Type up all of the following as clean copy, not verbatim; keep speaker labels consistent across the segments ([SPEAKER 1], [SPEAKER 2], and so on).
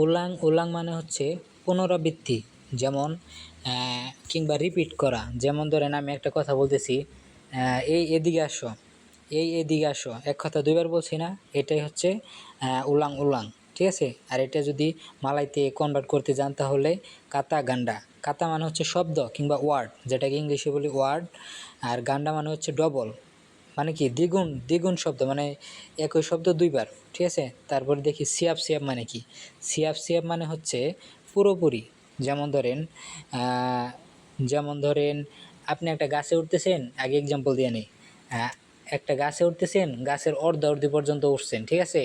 [SPEAKER 1] উলাং উলাং মানে হচ্ছে পুনরাবৃত্তি, যেমন কিংবা রিপিট করা। যেমন ধরেন আমি একটা কথা বলতেছি, এই এদিকে আসো, এই এদিকে আসো, এক কথা দুইবার বলছি না, এটাই হচ্ছে উলাং উলাং। ঠিক আছে। আর এটা যদি মালাইতে কনভার্ট করতে যান তাহলে কাতা গান্ডা। কাতা মানে হচ্ছে শব্দ কিংবা ওয়ার্ড, যেটাকে ইংলিশে বলি ওয়ার্ড। আর গান্ডা মানে হচ্ছে ডবল, মানে কি দ্বিগুণ, দ্বিগুণ শব্দ, মানে একই শব্দ দুইবার। ঠিক আছে। তারপরে দেখি সিয়াব সিয়াব মানে কি। সিয়াব সিয়াব মানে হচ্ছে পুরোপুরি। যেমন ধরেন যেমন ধরেন আপনি একটা গাছে উঠতেছেন, আগে এক্সাম্পল দিয়ে নেই। একটা গাছে উঠতেছেন, গাছের অর্ধি পর্যন্ত উঠছেন, ঠিক আছে,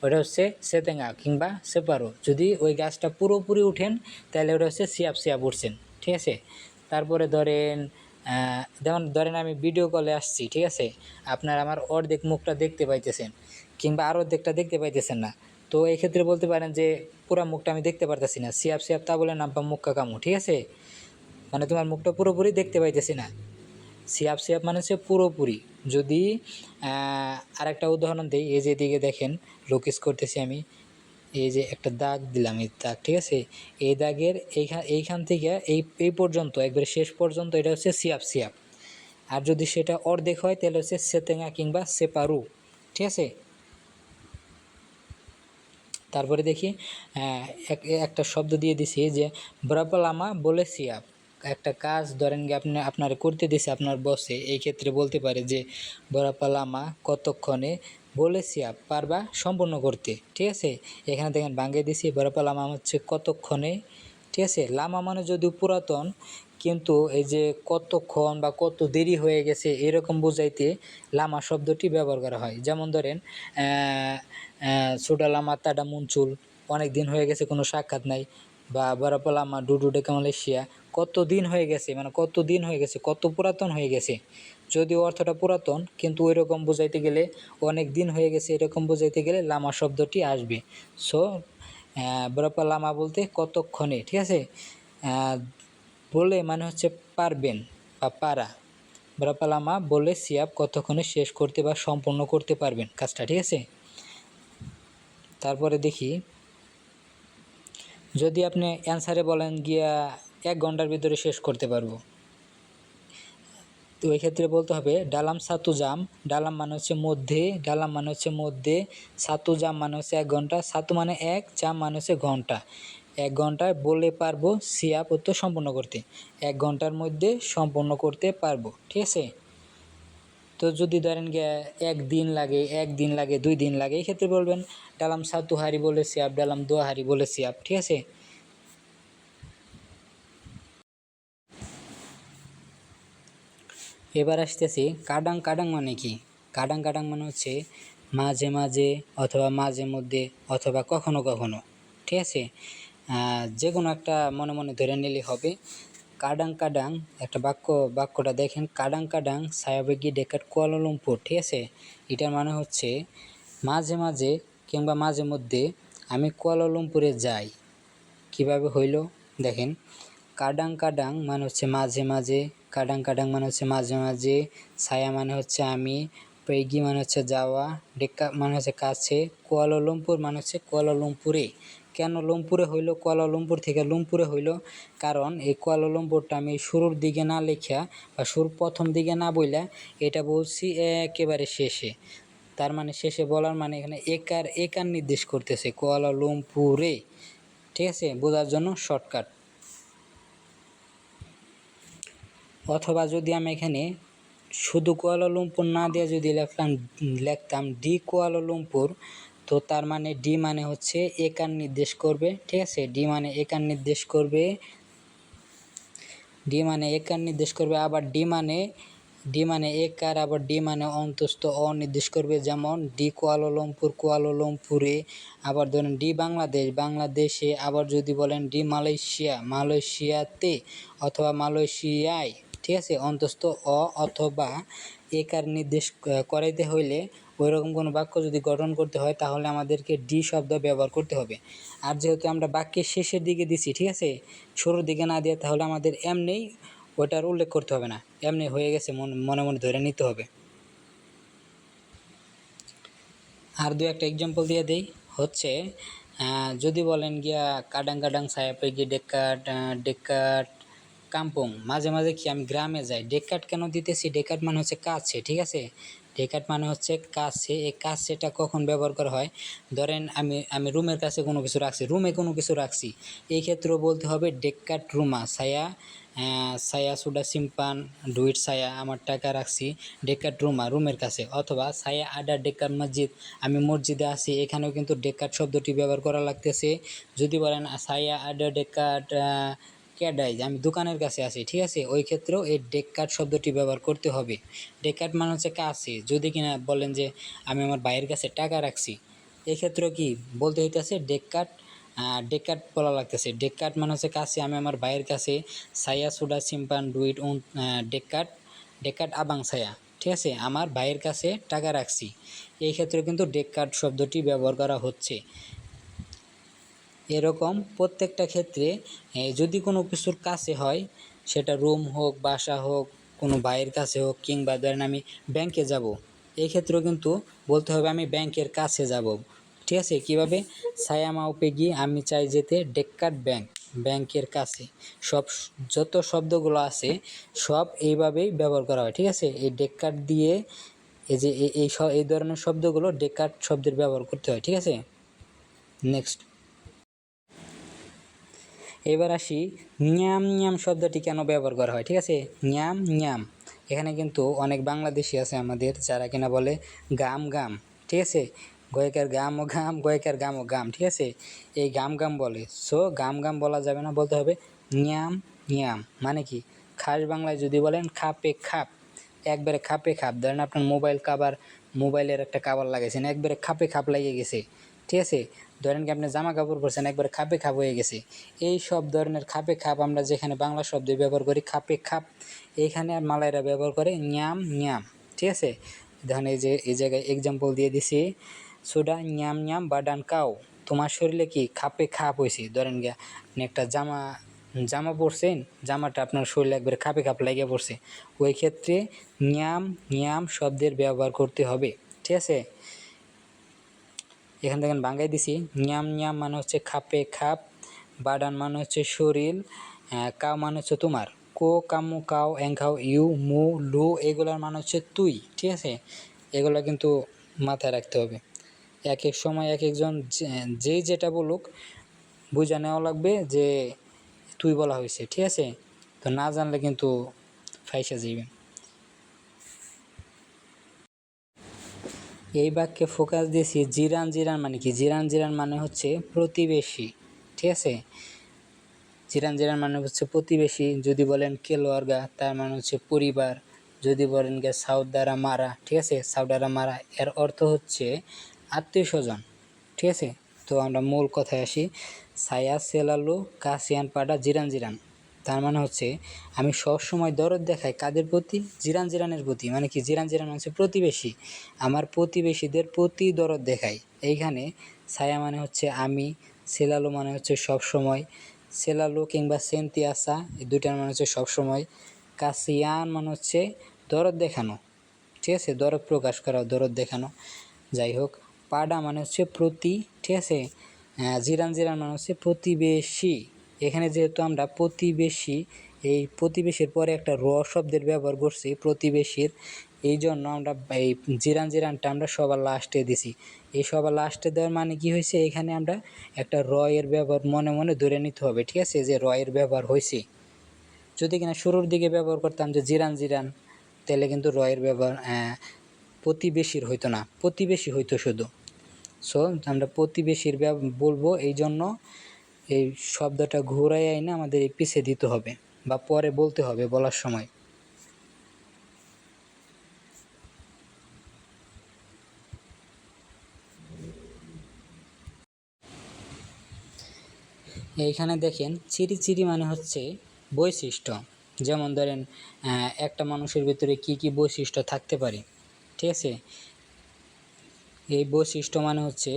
[SPEAKER 1] ওটা হচ্ছে সেতেঙ্গা কিংবা সেপারো। যদি ওই গাছটা পুরোপুরি উঠেন তাহলে ওটা হচ্ছে সিয়াব সিয়াব উঠছেন। ঠিক আছে। তারপরে ধরেন আমি ভিডিও কলে আসছি, ঠিক আছে, আপনার আমার অর্ধেক মুখটা দেখতে পাইতেছেন কিংবা আর অর্ধেকটা দেখতে পাইতেছেন না, তো এই ক্ষেত্রে বলতে পারেন যে পুরো মুখটা আমি দেখতে পারতেছি না, সিয়াব সিয়াব তা বলে নাম্পা মুক্কা কামু। ঠিক আছে। মানে তোমার মুখটা পুরোপুরি দেখতে পাইতেছি না। সিয়াব সিয়াব মানে হচ্ছে পুরোপুরি। যদি আরেকটা উদাহরণ দিই, এই যে এদিকে দেখেন, লোকেশ করতেছি আমি, এই যে একটা দাগ দিলাম, এই দাগ, ঠিক আছে, এই দাগের এইখান থেকে এই পর্যন্ত একবারে শেষ পর্যন্ত এটা হচ্ছে সিয়াব সিয়াব। আর যদি সেটা অর্ধেক হয় তাহলে হচ্ছে সেতেঙ্গা কিংবা সেপারু। ঠিক আছে। তারপরে দেখি একটা শব্দ দিয়ে দিছি যে ব্রাপালামা বলে সিয়াব। একটা কাজ ধরেন গিয়ে আপনার করতে দিছে আপনার বসে, এই ক্ষেত্রে বলতে পারে যে ব্রাপালামা কতক্ষণে বলে সিয়াব, পারবা সম্পূর্ণ করতে। ঠিক আছে। এখানে দেখেন ভাঙ্গে দিছি, ব্রাপালামা হচ্ছে কতক্ষণে। ঠিক আছে। লামা মানে যদিও পুরাতন, কিন্তু এই যে কতক্ষণ বা কত দেরি হয়ে গেছে এরকম বোঝাইতে লামা শব্দটি ব্যবহার করা হয়। যেমন ধরেন ছোটা লামা তাডা মুনচুল, অনেক দিন হয়ে গেছে কোনো সাক্ষাৎ নাই। বা বরাপা লামা ডুডু ডেকা মালয়েশিয়া, কত দিন হয়ে গেছে, মানে কত দিন হয়ে গেছে, কত পুরাতন হয়ে গেছে। যদিও অর্থটা পুরাতন, কিন্তু ওই রকম বোঝাইতে গেলে, অনেক দিন হয়ে গেছে এরকম বোঝাইতে গেলে লামা শব্দটি আসবে। সো বরাপা লামা বলতে কতক্ষণে। ঠিক আছে। বলে মানে হচ্ছে পারবেন বা পারা। বরাপা লামা বলে সিয়াব কতক্ষণে শেষ করতে বা সম্পন্ন করতে পারবেন কাজটা। ঠিক আছে। তারপরে দেখি, যদি আপনি অ্যান্সারে বলেন গিয়া 1 ঘন্টার ভিতরে শেষ করতে পারবো, তো ওই ক্ষেত্রে বলতে হবে ডালাম সাতু জাম। ডালাম মানে হচ্ছে মধ্যে, ডালাম মানে হচ্ছে মধ্যে, সাতু জাম মানে হচ্ছে 1 ঘন্টা, সাতু মানে 1, জাম মানে হচ্ছে ঘন্টা। 1 ঘন্টায় বলে পারবো সিয়াব তো সম্পূর্ণ করতে, 1 ঘন্টার মধ্যে সম্পূর্ণ করতে পারবো। ঠিক আছে। তো যদি ধরেন গিয়া 1 দিন লাগে, 1 দিন লাগে, 2 দিন লাগে, এই ক্ষেত্রে বলবেন ডালাম সাতু হারি বলে সিয়াব, ডালাম 2 হারি বলে সিয়াব। ঠিক আছে। এবার আসতেছি কাডাং। কাডাং মানে কি। কাডাং কাডাং মানে হচ্ছে মাঝে মাঝে অথবা মাঝে মধ্যে অথবা কখনো কখনো। ঠিক আছে। যে কোনো একটা মনে মনে ধরে নিলে হবে। কাডাং কাডাং একটা বাক্যটা দেখেন, কাডাং কাডাং সায়াবেগি ডেকাট কুয়ালালামপুর। ঠিক আছে। এটার মানে হচ্ছে মাঝে মাঝে কিংবা মাঝে মধ্যে আমি কুয়ালালামপুরে যাই। কিভাবে হইল দেখেন, কাডাং কাডাং মানে হচ্ছে মাঝে মাঝে, কাডাং কাডাং মানে হচ্ছে মাঝে মাঝে, ছায়া মানে হচ্ছে আমি, পেগি মানে হচ্ছে যাওয়া, ডেক্কা মানে হচ্ছে কাছে, কুয়ালালামপুর মানে হচ্ছে কুয়ালালামপুরে। কেন লুমপুরে হইল, কুয়ালালামপুর থেকে লুমপুরে হইল, কারণ এই কুয়ালালামপুরটা আমি শুরুর দিকে না লেখা বা প্রথম দিকে না বইলা এটা বলছি একেবারে শেষে। তার মানে শেষে বলার মানে এখানে একার নির্দেশ করতেছে কুয়ালালামপুরে। ঠিক আছে। বোঝার জন্য শর্টকাট। অথবা যদি আমি এখানে শুধু কুয়ালালামপুর না দিয়ে যদি লিখতাম ডি কুয়ালালামপুর, তো তার মানে ডি মানে হচ্ছে একার নির্দেশ করবে। ঠিক আছে। ডি মানে একার নির্দেশ করবে, ডি মানে একার নির্দেশ করবে। আবার ডি মানে একার, আবার ডি মানে অন্তস্থ নির্দেশ করবে। যেমন ডি কুয়ালালামপুর, কুয়ালালামপুরে। আবার ধরেন ডি বাংলাদেশ, বাংলাদেশে। আবার যদি বলেন ডি মালয়েশিয়া, মালয়েশিয়াতে অথবা মালয়েশিয়ায়। ঠিক আছে। অন্তস্থ অথবা একার নির্দেশ করাইতে হইলে, ওইরকম কোনো বাক্য যদি গঠন করতে হয় তাহলে আমাদেরকে ডি শব্দ ব্যবহার করতে হবে। আর যেহেতু আমরা বাক্যের শেষের দিকে দিছি, ঠিক আছে, শুরুর দিকে না দিয়ে, তাহলে আমাদের এমনিই ওইটার উল্লেখ করতে হবে না, এমনি হয়ে গেছে মনে মনে ধরে নিতে হবে। আর 2 একটা এক্সাম্পল দিয়ে দেই। হচ্ছে যদি বলেন গিয়া কাডাং কাডাং ছায়া পেগি ডেকাট ডেকাট কাম্পং, মাঝে মাঝে কি আমি গ্রামে যাই, ডেকাট কেন দিতেছি, ডেকাট মানে হচ্ছে কাছে, ঠিক আছে, ডেকাট মানে হচ্ছে কাছে। এই কাছেটা কখন ব্যবহার করা হয়, ধরেন আমি আমি রুমের কাছে কোনো কিছু রাখছি, রুমে কোনো কিছু রাখছি, এই ক্ষেত্রেও বলতে হবে ডেকাট রুমা ছায়া ছায়া সুডা সিম্পান ডুইট ছায়া, আমার টাকা রাখছি ডেকাট রুমা রুমের কাছে, অথবা ছায়া আডা ডেকাট মসজিদ, আমি মসজিদে আছি, এখানেও কিন্তু ডেকাট শব্দটি ব্যবহার করা লাগতেছে। যদি বলেন ছায়া আডা ডেকাট ক্যাডাই, আমি দোকানের কাছে আছি, ঠিক আছে, ওই ক্ষেত্রেও এই ডেকাট শব্দটি ব্যবহার করতে হবে। ডেকাট মানে হচ্ছে কাছে। যদি কিনা বলেন যে আমি আমার ভাইয়ের কাছে টাকা রাখছি, এই ক্ষেত্রেও কি বলতে হইতেছে ডেকাট, ডেকাট বলা লাগতেছে। ডেকাট মানে হচ্ছে কাছে, আমি আমার ভাইয়ের কাছে ছায়া সুডা সিম্পান ডুইট উন ডেকাট ডেকাট আবাং ছায়া, ঠিক আছে, আমার ভাইয়ের কাছে টাকা রাখছি, এই ক্ষেত্রে কিন্তু ডেকাট শব্দটি ব্যবহার করা হচ্ছে। এরকম প্রত্যেকটা ক্ষেত্রে যদি কোনো কিছুর কাছে হয়, সেটা রুম হোক, বাসা হোক, কোনো ভাইয়ের কাছে হোক, কিংবা ধরেন আমি ব্যাংকে যাব, এই ক্ষেত্রেও কিন্তু বলতে হবে আমি ব্যাংকের কাছে যাব, ঠিক আছে। কীভাবে, ছায়া মাউপে গিয়ে আমি চাই যেতে ডেক্কাট ব্যাংক, ব্যাংকের কাছে। সব যত শব্দগুলো আছে সব এইভাবেই ব্যবহার করা হয়, ঠিক আছে। এই ডেক্কাট দিয়ে এই যে এই ধরনের শব্দগুলো ডেক্কাট শব্দের ব্যবহার করতে হয়, ঠিক আছে। নেক্সট, এবার আসি ঞ্যাম ঞ্যাম শব্দটি কেন ব্যবহার করা হয়, ঠিক আছে। ঞ্যাম ঞ্যাম, এখানে কিন্তু অনেক বাংলাদেশি আছে আমাদের যারা কিনা বলে গাম গাম, ঠিক আছে, গয়কার গাম ও গাম, গয়কার গাম ও গাম, ঠিক আছে, এই গাম গাম বলে। সো গাম গাম বলা যাবে না, বলতে হবে ঞ্যাম ঞ্যাম। মানে কি, খাস বাংলায় যদি বলেন খাপে খাপ, একবারে খাপে খাপ, ধরেন আপনার মোবাইলের একটা কাভার লাগাইছেন, একবারে খাপে খাপ লাগিয়ে গেছে, ঠিক আছে। ধরেন কি আপনি জামা কাপড় পরছেন, একবারে খাপে খাপ হয়ে গেছে। এই সব ধরনের খাপে খাপ আমরা যেখানে বাংলা শব্দ ব্যবহার করি খাপে খাপ, এইখানে আর মালাইরা ব্যবহার করে ঞ্যাম ঞ্যাম, ঠিক আছে। দেখেন এই জায়গায় এক্সাম্পল দিয়ে দিছি, সুডা ঞ্যাম ঞ্যাম বাডান কাও, তোমার শরীরে কি খাপে খাপ হয়েছে। ধরেন গিয়া আপনি একটা জামা পরছেন, জামাটা আপনার শরীরে একবারে খাপে খাপ লাগিয়ে পড়ছে, ওই ক্ষেত্রে ঞ্যাম ঞ্যাম শব্দের ব্যবহার করতে হবে, ঠিক আছে। এখান থেকে বাঙ্গাই দিছি, ঞ্যাম ঞ্যাম মানে হচ্ছে খাপে খাপ, বাডান মানে হচ্ছে শরীর, কাও মানে হচ্ছে তোমার, কো কামু কাও এংখাও ইউ মু লু এগুলোর মানে হচ্ছে তুই, ঠিক আছে। এগুলো কিন্তু মাথায় রাখতে হবে। এক এক সময় এক একজন যেই যেটা বলুক বুঝে নেওয়া লাগবে যে তুই বলা হয়েছে, ঠিক আছে। তো না জানলে কিন্তু ফাইসা যাইবে। এই বাক্যে ফোকাস দিয়েছি জিরান জিরান মানে কি, জিরান জিরান মানে হচ্ছে প্রতিবেশী, ঠিক আছে। জিরান জিরান মানে হচ্ছে প্রতিবেশী। যদি বলেন কেলোয়ারগা, তার মানে হচ্ছে পরিবার। যদি বলেন গে সাউদারা মারা, ঠিক আছে, সাউদারা মারা এর অর্থ হচ্ছে আত্মীয় স্বজন, ঠিক আছে। তো আমরা মূল কথায় আসি, সায়া সেলালু কাসিয়ান পাডা জিরান জিরান, তার মানে হচ্ছে আমি সবসময় দরদ দেখাই কাদের প্রতি, জিরান জিরানের প্রতি। মানে কি, জিরান জিরান মানে হচ্ছে প্রতিবেশী, আমার প্রতিবেশীদের প্রতি দরদ দেখাই। এইখানে ছায়া মানে হচ্ছে আমি, সেলালু মানে হচ্ছে সবসময়, সেলালু কিংবা সেন্তিয়াসা এই দুইটার মানে হচ্ছে সবসময়, কাসিয়ান মানে হচ্ছে দরদ দেখানো, ঠিক আছে, দরদ প্রকাশ করা, দরদ দেখানো, যাই হোক। পাডা মানে হচ্ছে প্রতি, ঠিক আছে। জিরান জিরান মানে হচ্ছে প্রতিবেশী। এখানে যেহেতু আমরা প্রতিবেশী, এই প্রতিবেশীর পরে একটা র শব্দের ব্যবহার করছি প্রতিবেশীর, এই জন্য আমরা এই জিরান জিরানটা আমরা সবার লাস্টে দিছি। এই সবার লাস্টে দেওয়ার মানে কি হয়েছে, এখানে আমরা একটা র এর ব্যবহার মনে মনে ধরে নিতে হবে, ঠিক আছে, যে র এর ব্যবহার হয়েছে। যদি কিনা শুরুর দিকে ব্যবহার করতাম যে জিরান জিরান, তাহলে কিন্তু র এর ব্যবহার প্রতিবেশীর হইতো না, প্রতিবেশী হইতো শুধু। সো আমরা প্রতিবেশীর বলবো, এই জন্য এই শব্দটা ঘুরাই আইনা আমাদের এই পিছে দিতে হবে বা পরে বলতে হবে বলার সময়। এইখানে দেখেন চিরি মানে হচ্ছে বৈশিষ্ট্য। যেমন ধরেন একটা মানুষের ভিতরে কি কি বৈশিষ্ট্য থাকতে পারে, ঠিক আছে। এই বৈশিষ্ট্য মানে হচ্ছে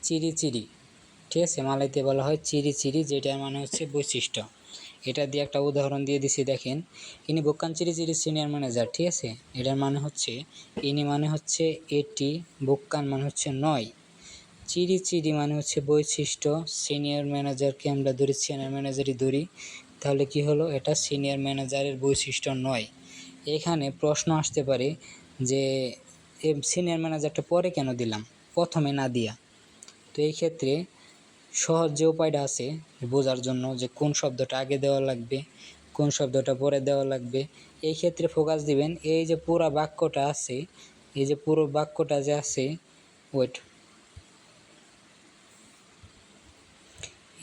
[SPEAKER 1] চিরি, ঠিক আছে, মালাইতে বলা হয় চিরি, যেটার মানে হচ্ছে বৈশিষ্ট্য। এটা দিয়ে একটা উদাহরণ দিয়ে দিছি, দেখেন, ইনি বুক্কান চিরি সিনিয়র ম্যানেজার, ঠিক আছে। এটার মানে হচ্ছে ইনি মানে হচ্ছে এটি, বুক্কান মানে হচ্ছে নয়, চিরি চিরি মানে হচ্ছে বৈশিষ্ট্য, সিনিয়র ম্যানেজারকে আমরা ধরি সিনিয়র ম্যানেজারই ধরি, তাহলে কি হলো, এটা সিনিয়র ম্যানেজারের বৈশিষ্ট্য নয়। এখানে প্রশ্ন আসতে পারে যে সিনিয়র ম্যানেজারটা পরে কেন দিলাম, প্রথমে না দিয়া। তো এই ক্ষেত্রে সহজ যে উপায়টা আছে বোঝার জন্য যে কোন শব্দটা আগে দেওয়া লাগবে, কোন শব্দটা পরে দেওয়া লাগবে, এই ক্ষেত্রে ফোকাস দিবেন এই যে পুরো বাক্যটা আছে, এই যে পুরো বাক্যটা যে আছে, ওয়েট,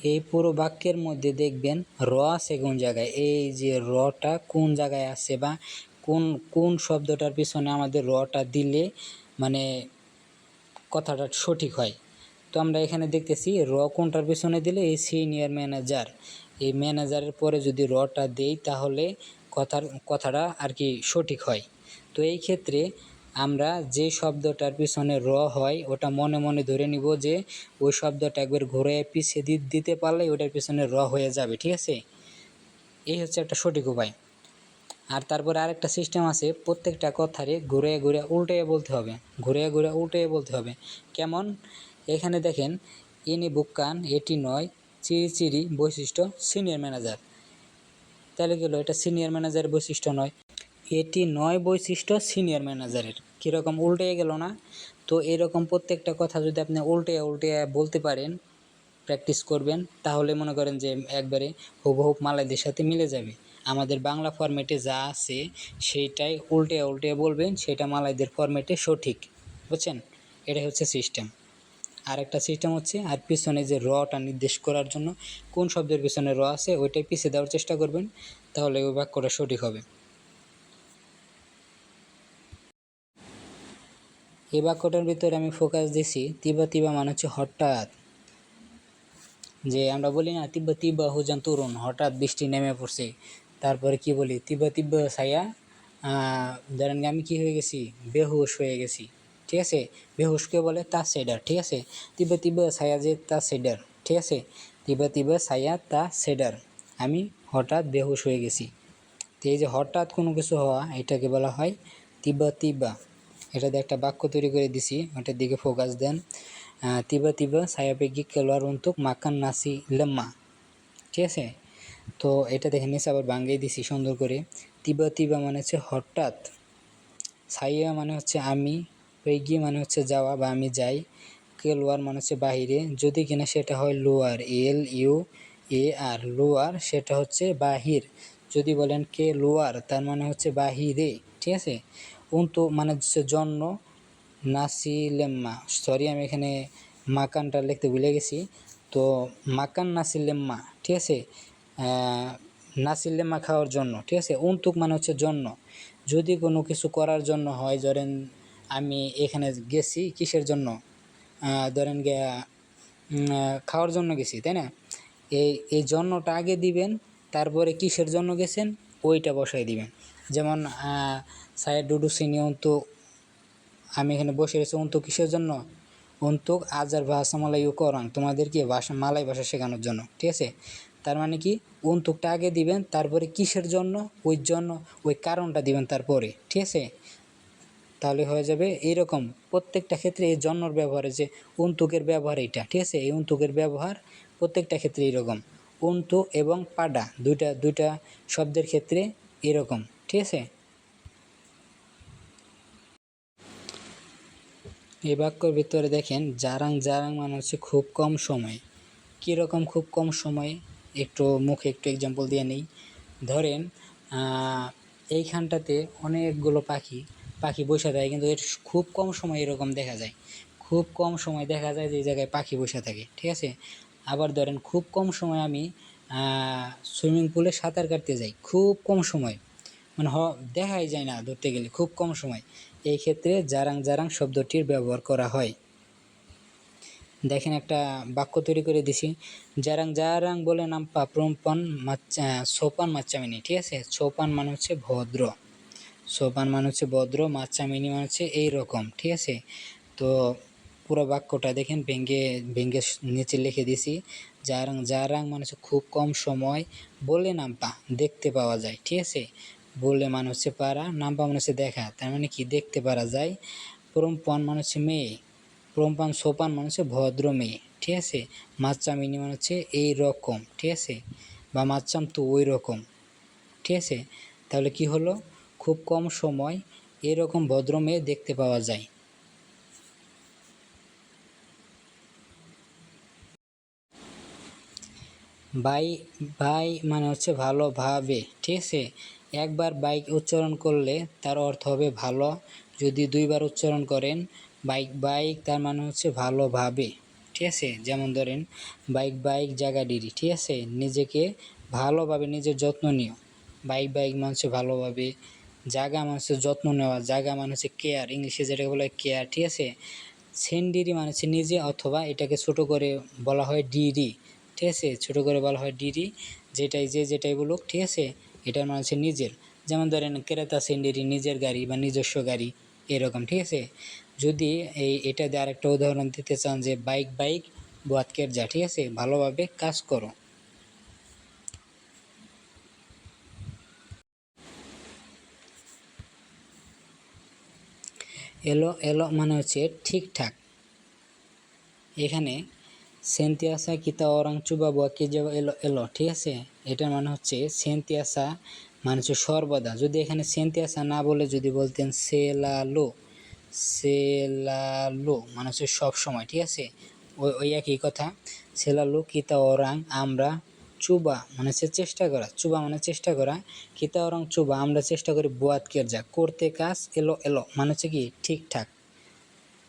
[SPEAKER 1] এই পুরো বাক্যের মধ্যে দেখবেন র আছে কোন জায়গায়, এই যে রটা কোন জায়গায় আছে বা কোন কোন শব্দটার পিছনে আমাদের রটা দিলে মানে কথাটা সঠিক হয়। তো আমরা এখানে দেখতেছি র কোনটার পিছনে দিলে, এই সিনিয়র ম্যানেজার, এই ম্যানেজারের পরে যদি রটা দেই তাহলে কথাটা আর কি সঠিক হয়। তো এই ক্ষেত্রে আমরা যে শব্দটার পিছনে র হয় ওটা মনে মনে ধরে নিব যে ওই শব্দটা একবার ঘুরে পিছিয়ে দিতে পারলে ওটার পিছনে র হয়ে যাবে, ঠিক আছে। এই হচ্ছে একটা সঠিক উপায়। আর তারপরে আরেকটা সিস্টেম আছে, প্রত্যেকটা কথারে ঘুরে ঘুরে উল্টে বলতে হবে, ঘুরে ঘুরে উল্টে বলতে হবে। কেমন, এখানে দেখেন, ইনি বুকান, এটি নয়, চিরি চিরি বৈশিষ্ট্য সিনিয়র ম্যানেজার, তাহলে গেল এটা সিনিয়র ম্যানেজারের বৈশিষ্ট্য নয়, এটি নয় বৈশিষ্ট্য সিনিয়র ম্যানেজারের, কীরকম উল্টে গেল না। তো এরকম প্রত্যেকটা কথা যদি আপনি উল্টে উল্টে বলতে পারেন, প্র্যাকটিস করবেন, তাহলে মনে করেন যে একবারে হুবহু মালাইদের সাথে মিলে যাবে। আমাদের বাংলা ফরম্যাটে যা আছে সেইটাই উল্টে উল্টে বলবেন, সেটা মালাইদের ফরম্যাটে সঠিক, বুঝছেন। এটাই হচ্ছে সিস্টেম। আর একটা সিস্টেম হচ্ছে, আর পিছনে যে রটা নির্দেশ করার জন্য কোন শব্দের পিছনে র আছে ওইটাই পিছিয়ে দেওয়ার চেষ্টা করবেন, তাহলে ওই বাক্যটা সঠিক হবে। এই বাক্যটার ভিতরে আমি ফোকাস দিছি তিবা তিবা মানে হচ্ছে হঠাৎ, যে আমরা বলি না তিব্বা তিব্বা হুজান তরুণ, হঠাৎ বৃষ্টি নেমে পড়ছে, তারপরে কি বলি তিব্বা তিব্বা ছায়া, ধরেন আমি কি হয়ে গেছি, বেহুশ হয়ে গেছি, ঠিক আছে। বেহুশকে বলে তা সেডার, ঠিক আছে। তিব্বা তিব্বা ছায়া যে তা সেডার, ঠিক আছে। তিব্বা তিব্বা ছায়া তা সেডার, আমি হঠাৎ বেহুশ হয়ে গেছি। তো এই যে হঠাৎ কোনো কিছু হওয়া এটাকে বলা হয় তিব্বা তিব্বা। এটা দিয়ে একটা বাক্য তৈরি করে দিছি, ওটার দিকে ফোকাস দেন। tiba-tiba saya pergi keluar untuk makan nasi lemak, ঠিক আছে। তো এটা দেখে নিচ্ছে, আবার বাংলায় দিছি সুন্দর করে। তিবা তিবা মানে হচ্ছে হঠাৎ, সাইয়া মানে হচ্ছে আমি, পেগি মানে হচ্ছে যাওয়া বা আমি যাই, কেলোয়ার মানে হচ্ছে বাহিরে, যদি কিনা সেটা হয় লোয়ার, LUAR, লোয়ার সেটা হচ্ছে বাহির। যদি বলেন কে লোয়ার তার মানে হচ্ছে বাহিরে, ঠিক আছে। উন্তু মানে হচ্ছে জন্য, নাসি লেম্মা, সরি আমি এখানে মাকানটা লিখতে ভুলে গেছি, তো মাকান নাসি লেম্মা, ঠিক আছে। নাসি লেম্মা খাওয়ার জন্য, ঠিক আছে। উন্তুক মানে হচ্ছে জন্য, যদি কোনো কিছু করার জন্য হয়, ধরেন আমি এখানে গেছি কিসের জন্য, ধরেন গিয়া খাওয়ার জন্য গেছি, তাই না। এই জন্যটা আগে দিবেন, তারপরে কিসের জন্য গেছেন ওইটা বসাই দিবেন। যেমন সায়া ডুডু সিনি অন্তু, আমি এখানে বসে রয়েছি অন্তু কিসের জন্য, অন্তুক আজার ভাষা মালাই ও করাং, তোমাদেরকে ভাষা মালাই ভাষা শেখানোর জন্য, ঠিক আছে। তার মানে কি অন্তুকটা আগে দিবেন, তারপরে কিসের জন্য, ওই জন্য ওই কারণটা দিবেন তারপরে, ঠিক আছে। তাহলে হয়ে যাবে এইরকম প্রত্যেকটা ক্ষেত্রে এই জন্যর ব্যবহারে যে অন্তুকের ব্যবহার এইটা, ঠিক আছে। এই অন্তুকের ব্যবহার প্রত্যেকটা ক্ষেত্রে এইরকম, অন্তু এবং পাডা দুইটা শব্দের ক্ষেত্রে এরকম, ঠিক আছে। এই বাক্যর ভিতরে দেখেন জারাং জারাং মানে হচ্ছে খুব কম সময়। কীরকম খুব কম সময়ে, একটু মুখে একটু এক্সাম্পল দিয়ে নিই। ধরেন এইখানটাতে অনেকগুলো পাখি বসে থাকে, কিন্তু এর খুব কম সময় এরকম দেখা যায়, খুব কম সময় দেখা যায় যে এই জায়গায় পাখি বসে থাকে, ঠিক আছে। আবার ধরেন খুব কম সময় আমি সুইমিং পুলে সাঁতার কাটতে যাই, খুব কম সময়, মানে দেখাই যায় না ধরতে গেলে, খুব কম সময়। এই ক্ষেত্রে জারাং জারাং শব্দটির ব্যবহার করা হয়। দেখেন একটা বাক্য তৈরি করে দিছি, জারাং জারাং বলে নাম্পা প্রম্পন সোপান মাচ্চামিনি, ঠিক আছে। সোপান মানে হচ্ছে ভদ্র, সোপান মানে হচ্ছে ভদ্র, মাচ্চামিনি মানে হচ্ছে এইরকম, ঠিক আছে। তো পুরো বাক্যটা দেখেন ভেঙ্গে ভেঙ্গে নিচে লিখে দিছি, জারাং জারাং মানে হচ্ছে খুব কম সময়, বলে নাম্পা দেখতে পাওয়া যায়, ঠিক আছে। বলে মানে হচ্ছে পারা, নাম্পা মানে হচ্ছে দেখা, তার মানে কি দেখতে পারা যায়। প্রম্পন মানে হচ্ছে মেয়ে, প্রমপান সোপান মানে হচ্ছে ভদ্র মেয়ে, ঠিক আছে। মাচ্চামিনি মানে হচ্ছে এই রকম, ঠিক আছে, বা মাচ্চাম তো ওই রকম, ঠিক আছে। তাহলে কি হলো, খুব কম সময় এরকম ভদ্র মেয়ে দেখতে পাওয়া যায়। বাই বাই মানে হচ্ছে ভালোভাবে, ঠিক আছে। একবার বাইক উচ্চারণ করলে তার অর্থ হবে ভালো, যদি দুইবার উচ্চারণ করেন বাইক বাইক তার মানে হচ্ছে ভালোভাবে, ঠিক আছে। যেমন ধরেন বাইক বাইক জায়গাডিরি, ঠিক আছে, নিজেকে ভালোভাবে নিজের যত্ন নিও। বাইক বাইক মানে হচ্ছে ভালোভাবে, জায়গা মানে হচ্ছে যত্ন নেওয়া, জায়গা মানে হচ্ছে কেয়ার, ইংলিশে যেটাকে বলে কেয়ার, ঠিক আছে। সেন্ডিরি মানে হচ্ছে নিজে, অথবা এটাকে ছোট করে বলা হয় ডিরি, ঠিক আছে, ছোটো করে বলা হয় ডিরি, যেটাই বলুক, ঠিক আছে, এটার মানে হচ্ছে নিজের। যেমন ধরেন ক্রেতা সেন্ডেরি নিজের গাড়ি বা নিজস্ব গাড়ি, এরকম, ঠিক আছে। যদি এটা দিয়ে আরেকটা উদাহরণ দিতে চান যে বাইক বাইক বাতকের যা, ঠিক আছে, ভালোভাবে কাজ করো। এলো এলো মানে হচ্ছে ঠিকঠাক। এখানে সেন্তিয়াসা কিতা অরাং চুবা বুয়া কে যাওয়া এলো এলো, ঠিক আছে, এটার মানে হচ্ছে সেন্তিয়াসা মানে হচ্ছে সর্বদা। যদি এখানে সেন্তিয়াসা না বলে যদি বলতেন সেলালো, সেলালো মানে হচ্ছে সব সময়, ঠিক আছে, ওই একই কথা। সেলালো কিতা অরাং আমরা, চুবা মানে হচ্ছে চেষ্টা করা, চুবা মানে চেষ্টা করা, কিতা অরাং চুবা আমরা চেষ্টা করি, বুয়াত কেরজা করতে কাজ, এলো এলো মানে হচ্ছে কি ঠিকঠাক।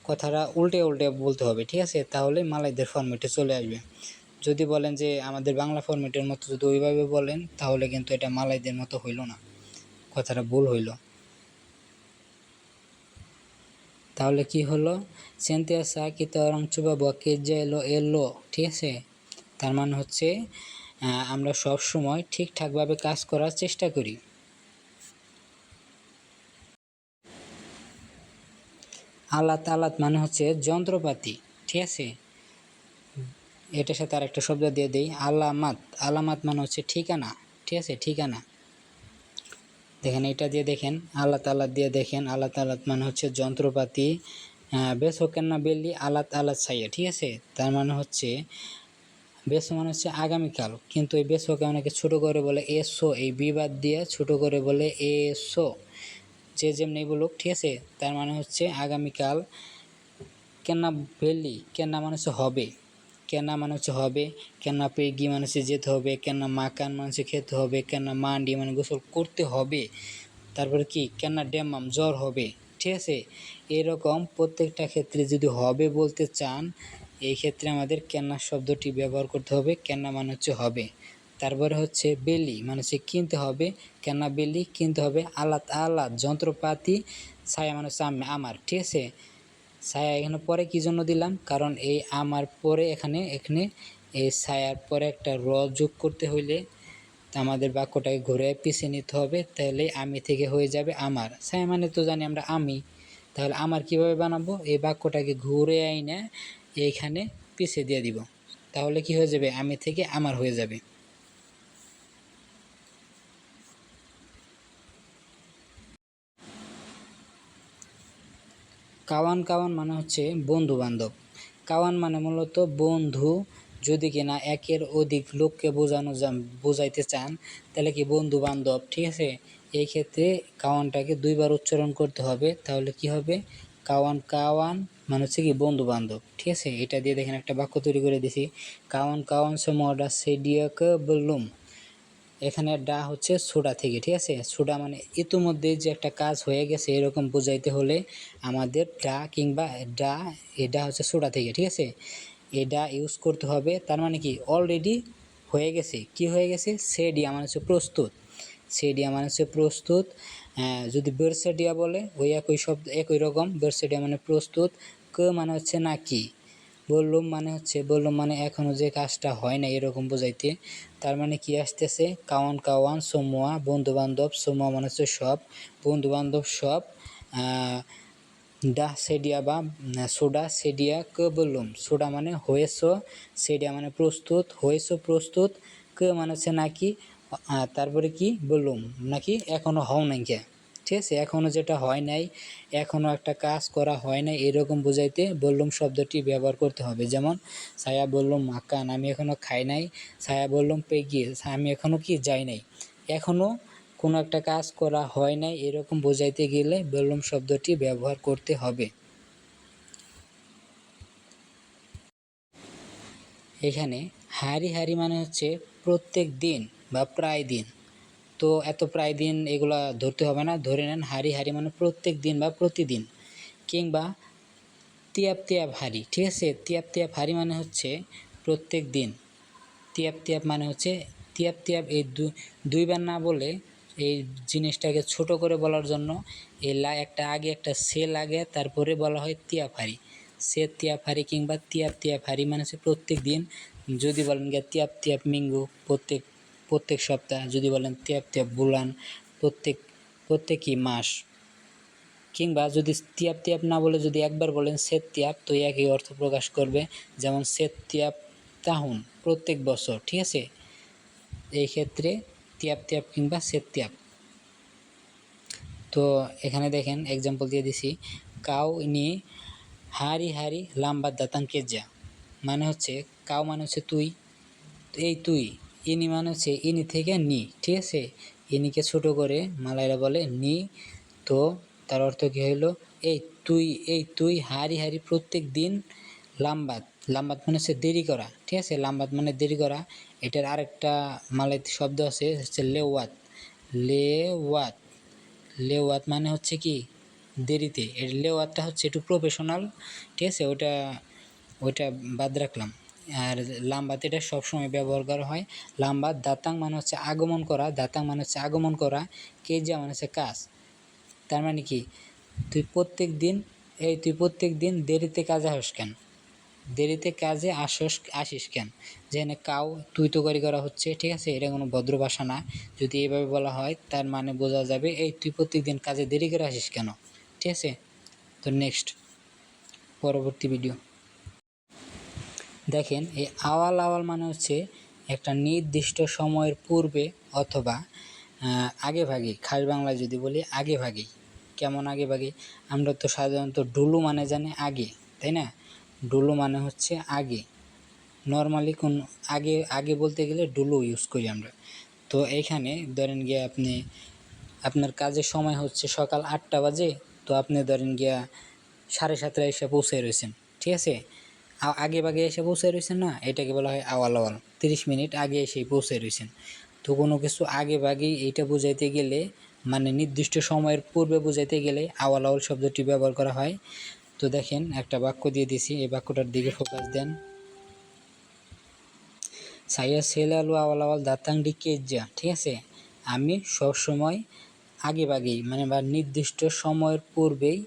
[SPEAKER 1] কথাটা উল্টে উল্টে বলতে হবে, ঠিক আছে, তাহলে মালাইদের ফরম্যাটে চলে আসবে। যদি বলেন যে আমাদের বাংলা ফরম্যাটের মতো যদি ওইভাবে বলেন তাহলে কিন্তু এটা মালাইদের মতো হইল না, কথাটা ভুল হইল। তাহলে কি হলো, সেন্তিয়া সা কিতা অরাং চুবা বকে যে এলো এলো, ঠিক আছে, তার মানে হচ্ছে আমরা সব সময় ঠিকঠাকভাবে কাজ করার চেষ্টা করি। আলাত আলাত মানে হচ্ছে যন্ত্রপাতি, ঠিক আছে। এটার সাথে আর একটা শব্দ দিয়ে দিই, আলামাত। আলামাত মানে হচ্ছে ঠিকানা, ঠিক আছে, ঠিকানা। দেখেন এটা দিয়ে দেখেন, আলাত আলাত দিয়ে দেখেন, আলাত আলাত মানে হচ্ছে যন্ত্রপাতি। বেশ হোকেন না বেলি আলাত আলাত ছাইয়া, ঠিক আছে, তার মানে হচ্ছে বেশ মানে হচ্ছে আগামীকাল, কিন্তু এই বেশ হোকে অনেকে ছোটো করে বলে এসো, এই বিবাদ দিয়ে ছোটো করে বলে এসো, যে যেমনি বলুক, ঠিক আছে, তার মানে হচ্ছে আগামীকাল। কেনা বেলি, কেনা মানে হচ্ছে হবে, কেনা মানে হচ্ছে হবে, কেনা পেগি মানে হচ্ছে যেতে হবে, কেনা মাকান মানে হচ্ছে খেতে হবে, কেনা মান্ডি মানে গোসল করতে হবে, তারপরে কি কেনা ড্যামাম জ্বর হবে, ঠিক আছে। এরকম প্রত্যেকটা ক্ষেত্রে যদি হবে বলতে চান, এই ক্ষেত্রে আমাদের কেনা শব্দটি ব্যবহার করতে হবে, কেনা মানে হচ্ছে হবে। তারপরে হচ্ছে বেলি মানে হচ্ছে কিনতে হবে, কেনা বেলি কিনতে হবে, আলাত আলাত যন্ত্রপাতি, ছায়া মানে হচ্ছে আমার, ঠিক আছে। ছায়া এখানে পরে কি জন্য দিলাম, কারণ এই আমার পরে এখানে এখানে এই ছায়ার পরে একটা র যোগ করতে হইলে আমাদের বাক্যটাকে ঘুরে পিছিয়ে নিতে হবে, তাহলে আমি থেকে হয়ে যাবে আমার। ছায়া মানে তো জানি আমরা আমি, তাহলে আমার কিভাবে বানাবো, এই বাক্যটাকে ঘুরে আইনে এইখানে পিছিয়ে দিয়ে দিব, তাহলে কি হয়ে যাবে, আমি থেকে আমার হয়ে যাবে। কাওয়ান কাওয়ান মানে হচ্ছে বন্ধু বান্ধব। কাওয়ান মানে মূলত বন্ধু, যদি কিনা একের অধিক লোককে বোঝাইতে চান তাহলে কি বন্ধু বান্ধব, ঠিক আছে। এই ক্ষেত্রে কাওয়ানটাকে দুইবার উচ্চারণ করতে হবে, তাহলে কি হবে, কাওয়ান কাওয়ান মানে হচ্ছে কি বন্ধু বান্ধব, ঠিক আছে। এটা দিয়ে দেখেন একটা বাক্য তৈরি করে দিছি, কাওয়ান কাওয়ান সমডা সেডিয়াকে বললুম। এখানে ডা হচ্ছে সোডা থেকে, ঠিক আছে, সোডা মানে ইতিমধ্যে যে একটা কাজ হয়ে গেছে এরকম বোঝাইতে হলে আমাদের ডা কিংবা ডা, এটা হচ্ছে সোডা থেকে, ঠিক আছে, এটা ইউজ করতে হবে। তার মানে কি অলরেডি হয়ে গেছে, কি হয়ে গেছে, সেডিয়া মানে হচ্ছে প্রস্তুত, সেডিয়া মানে হচ্ছে প্রস্তুত। যদি বেরসেডিয়া বলে ওই একই শব্দ একই রকম, বেরসেডিয়া মানে প্রস্তুত, ক মানে হচ্ছে নাকি, বললুম মানে এখনও যে কাজটা হয় না এরকম বোঝাইতে। তার মানে কি আসতেছে, কাওয়ান কাওয়ান সমুয়া বন্ধুবান্ধব, সমুয়া মানে হচ্ছে সব, বন্ধুবান্ধব সব, ডা সেডিয়া বা সোডা সেডিয়া কে বললুম, সোডা মানে হয়েছ, সেডিয়া মানে প্রস্তুত, হয়েছ প্রস্তুত, কে মানে হচ্ছে নাকি, তারপরে কি বললুম নাকি এখনও হও নাই কে, ঠিক আছে, এখনও যেটা হয় নাই, এখনও একটা কাজ করা হয় নাই, এরকম বোঝাইতে বললুম শব্দটি ব্যবহার করতে হবে। যেমন ছায়া বললুম মাকান, আমি এখনও খাই নাই। ছায়া বললুম পেগি, আমি এখনও কি যাই নাই। এখনও কোনো একটা কাজ করা হয় নাই এরকম বোঝাইতে গেলে বললুম শব্দটি ব্যবহার করতে হবে। এখানে হারি হারি মানে হচ্ছে প্রত্যেক দিন বা প্রায় দিন। তো এত প্রায় দিন এগুলা ধরতে হবে না, ধরে নেন হারি হারি মানে প্রত্যেক দিন বা প্রতিদিন। কিংবা তিয়াপ তিয়াপ হারি, ঠিক আছে, তিয়াপ তিয়াপ হারি মানে হচ্ছে প্রত্যেক দিন। তিয়াপ তিয়াপ মানে হচ্ছে তিয়াপ তিয়াপ, এই দুইবার না বলে এই জিনিসটাকে ছোট করে বলার জন্য একটা আগে একটা সে লাগে, তারপরে বলা হয় তিয়াপ হারি। সে তিয়াপ হারি কিংবা তিয়াপ তিয়াপ হারি মানে হচ্ছে প্রত্যেক দিন। যদি বলেন গিয়ে তিয়াপ তিয়াপ মিঙ্গু প্রত্যেক সপ্তাহ, যদি বলেন তিয়াপ তিয়াপ বুলান প্রত্যেকই মাস। কিংবা যদি তিয়াপ তিয়াপ না বলে যদি একবার বলেন সেত তিয়াপ, তো একই অর্থ প্রকাশ করবে। যেমন সেত তিয়াপ তাহুন, প্রত্যেক বছর, ঠিক আছে। এই ক্ষেত্রে তিয়াপ তিয়াপ কিংবা সেত তিয়াপ। তো এখানে দেখেন এক্সাম্পল দিয়ে দিছি, কাউ ইনি হারি হারি লাম্বা দাতাং কেজা, মানে হচ্ছে কাউ মানে হচ্ছে তুই, এই তুই। ইনি মানে হচ্ছে ইনি থেকে নি, ঠিক আছে, ইনিকে ছোট করে মালাইরা বলে নি। তো তার অর্থ কী হইলো, এই তুই হারি হারি প্রত্যেক দিন লাম্বাত। লাম্বাত মানে হচ্ছে দেরি করা, ঠিক আছে, লাম্বাত মানে দেরি করা। এটার আরেকটা মালাইতে শব্দ আছে হচ্ছে লেওয়াত। লেওয়াত লেওয়াত মানে হচ্ছে কি দেরিতে। এর লেওয়াতটা হচ্ছে একটু প্রফেশনাল, ঠিক আছে, ওইটা বাদ রাখলাম। আর লাম্বাত এটা সবসময় ব্যবহার করা হয়। লাম্বাত দাতাং মানে হচ্ছে আগমন করা, দাতাং মানে হচ্ছে আগমন করা, কেজা মানে হচ্ছে কাজ। তার মানে কি, তুই প্রত্যেক দিন দেরিতে কাজে আসিস কেন, দেরিতে কাজে আসিস কেন। যেখানে কাউ তুই তো করা হচ্ছে, ঠিক আছে, এটা কোনো ভদ্র ভাষা না। যদি এভাবে বলা হয় তার মানে বোঝা যাবে এই তুই প্রত্যেক দিন কাজে দেরি করে আসিস কেন, ঠিক আছে। তো নেক্সট পরবর্তী ভিডিও দেখেন, এই আওয়াল আওয়াল মানে হচ্ছে একটা নির্দিষ্ট সময়ের পূর্বে অথবা আগে ভাগে। খাস বাংলায় যদি বলি আগে ভাগে। কেমন আগে ভাগে, আমরা তো সাধারণত ডুলু মানে জানি আগে, তাই না। ডুলু মানে হচ্ছে আগে, নর্মালি কোন আগে আগে বলতে গেলে ডুলু ইউজ করি আমরা। তো এইখানে ধরেন গিয়া আপনার কাজের সময় হচ্ছে সকাল 8টা বাজে, তো আপনি ধরেন গিয়া 7:30 এসে পৌঁছে রয়েছেন, ঠিক আছে। আগে ভাগে এসে পৌঁছে রয়েছেন না, এটাকে বলা হয় আওয়াল আওয়াল। 30 মিনিট আগে এসেই পৌঁছে রয়েছেন। তো কোনো কিছু আগে ভাগেই এইটা বোঝাইতে গেলে, মানে নির্দিষ্ট সময়ের পূর্বে বোঝাইতে গেলে আওয়াল আওয়াল শব্দটি ব্যবহার করা হয়। তো দেখেন একটা বাক্য দিয়ে দিছি, এই বাক্যটার দিকে ফোকাস দেন। সাইয়া সেলালু আওয়াল আওয়াল দাতাং ডি কেজ্জা, ঠিক আছে, আমি সবসময় আগে ভাগেই মানে বা নির্দিষ্ট সময়ের পূর্বেই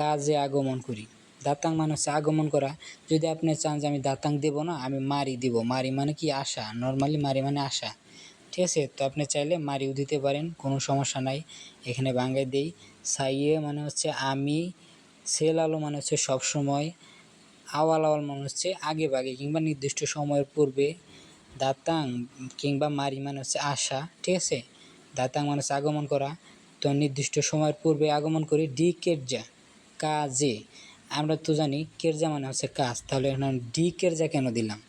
[SPEAKER 1] কাজে আগমন করি। দাতাং মানে হচ্ছে আগমন করা। যদি আপনি চান যে আমি দাতাং দেবো না, আমি মারি দিব, মারি মানে কি আসা, নর্মালি মারি মানে আসা, ঠিক আছে। তো আপনি চাইলে মারিও দিতে পারেন, কোনো সমস্যা নাই। এখানে বাংলায় দেই, সাইয়ে মানে হচ্ছে আমি, সেল আলো মানে হচ্ছে সবসময়, আওয়াল আওয়াল মানে হচ্ছে আগে ভাগে কিংবা নির্দিষ্ট সময়ের পূর্বে, দাতাং কিংবা মারি মানে হচ্ছে আসা, ঠিক আছে। দাতাং মানে হচ্ছে আগমন করা, তো নির্দিষ্ট সময়ের পূর্বে আগমন করি। ডি কেরজা কাজে, আমরা তো জানি কেরজা মানে হচ্ছে কাজ, তাহলে এখন ডি কেরজা কেন দিলাম,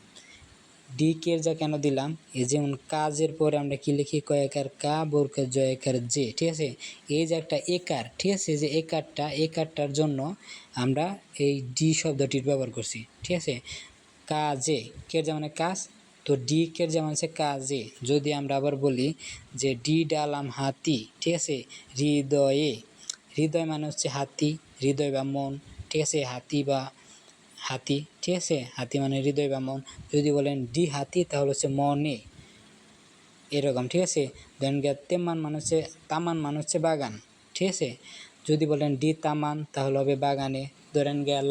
[SPEAKER 1] ডি কেরজা কেন দিলাম, এই যেমন কাজের পরে আমরা কি লিখি, কয়েকার কা বোরকা জয়কার জে, ঠিক আছে। এই যে একটা একার, ঠিক আছে, যে একারটার জন্য আমরা এই ডি শব্দটির ব্যবহার করছি, ঠিক আছে। কাজে, কেরজা মানে কাজ, তো ডি কেরজা মানে হচ্ছে কাজে। যদি আমরা আবার বলি যে ডি ডালাম হাতি, ঠিক আছে, হৃদয়ে, হৃদয় মানে হচ্ছে হাতি, হৃদয় বা মন, ঠিক আছে, হাতি, ঠিক আছে, হাতি মানে হৃদয় বা মন। যদি বলেন ডি হাতি তাহলে হচ্ছে মনে, এরকম, ঠিক আছে। দেন গিয়া তামান মানে হচ্ছে বাগান, ঠিক আছে। যদি বলেন ডি তামান তাহলে হবে বাগানে। ধরেন গিয়া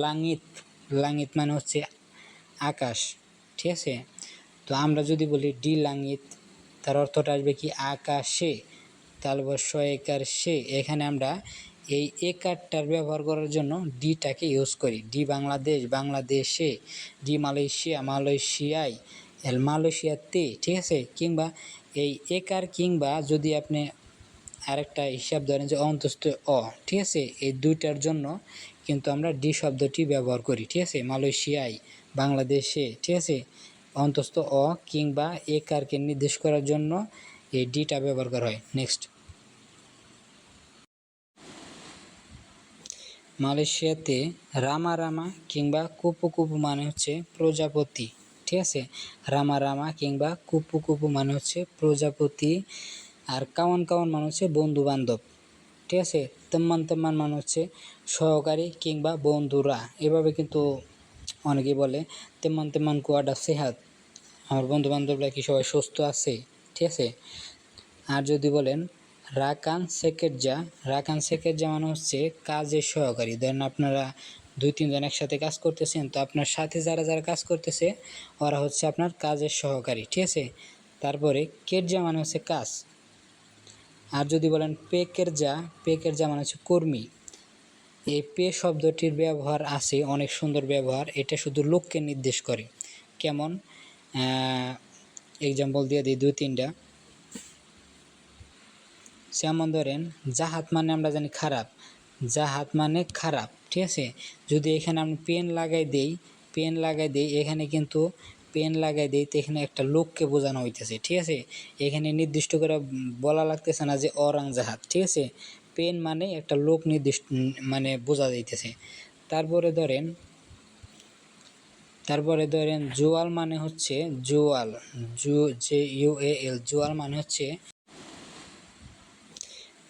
[SPEAKER 1] লাঙিত মানে হচ্ছে আকাশ, ঠিক আছে। তো আমরা যদি বলি ডি লাঙিত, তার অর্থটা আসবে কি আকাশে, তাহলে একার সে। এখানে আমরা এই একারটার ব্যবহার করার জন্য ডিটাকে ইউজ করি। ডি বাংলাদেশে, ডি মালয়েশিয়ায়, মালয়েশিয়াতে, ঠিক আছে। কিংবা এই একার কিংবা যদি আপনি আরেকটা হিসাব ধরেন যে অন্তস্থ অ, ঠিক আছে, এই দুইটার জন্য কিন্তু আমরা ডি শব্দটি ব্যবহার করি, ঠিক আছে। মালয়েশিয়ায়, বাংলাদেশে, ঠিক আছে, অন্তস্থ অ কিংবা এ কারকে নির্দেশ করার জন্য এই ডিটা ব্যবহার করা হয়। নেক্সট, মালয়েশিয়াতে রামা রামা কিংবা কুপু কুপু মানে হচ্ছে প্রজাপতি, ঠিক আছে। রামা রামা কিংবা কুপু কুপু মানে হচ্ছে প্রজাপতি, আর কাওয়ান কাওয়ান মানে হচ্ছে বন্ধু বান্ধব, ঠিক আছে। তেম্মান তেম্মান মানে হচ্ছে সহকারী কিংবা বন্ধুরা। এভাবে কিন্তু অনেকেই বলে তেম্মান তেম্মান কুয়াডা সেহাত, আমার বন্ধু বান্ধবরা কি সবাই সুস্থ আছে, ঠিক আছে। আর যদি বলেন রাকান সেকেরজা, রাকান সেকেরজা মানে হচ্ছে কাজের সহকারী। ধরেন আপনারা 2-3 জন একসাথে কাজ করতেছেন, তো আপনার সাথে যারা যারা কাজ করতেছে ওরা হচ্ছে আপনার কাজের সহকারী, ঠিক আছে। তারপরে কেরজা মানে হচ্ছে কাজ। আর যদি বলেন পেকেরজা, পেকেরজা মানে হচ্ছে কর্মী। এই পে শব্দটির ব্যবহার আছে অনেক সুন্দর ব্যবহার, এটা শুধু লোককে নির্দেশ করে। কেমন, এক্সাম্পল দিয়ে দিই 2-3টা। যেমন ধরেন জাহাত মানে আমরা জানি খারাপ, জাহাত মানে খারাপ, ঠিক আছে। যদি এখানে আমি পেন লাগাই দেই, পেন লাগাই দেই, এখানে কিন্তু পেন লাগাই দেই, তো এখানে একটা লোককে বোঝানো হইতেছে, ঠিক আছে। এখানে নির্দিষ্ট করে বলা লাগতেছে না যে অরাং জাহাত, ঠিক আছে। পেন মানে একটা লোক নির্দিষ্ট মানে বোঝা যাইতেছে। তারপরে ধরেন জোয়াল মানে হচ্ছে জোয়াল, JUAL, জোয়াল মানে হচ্ছে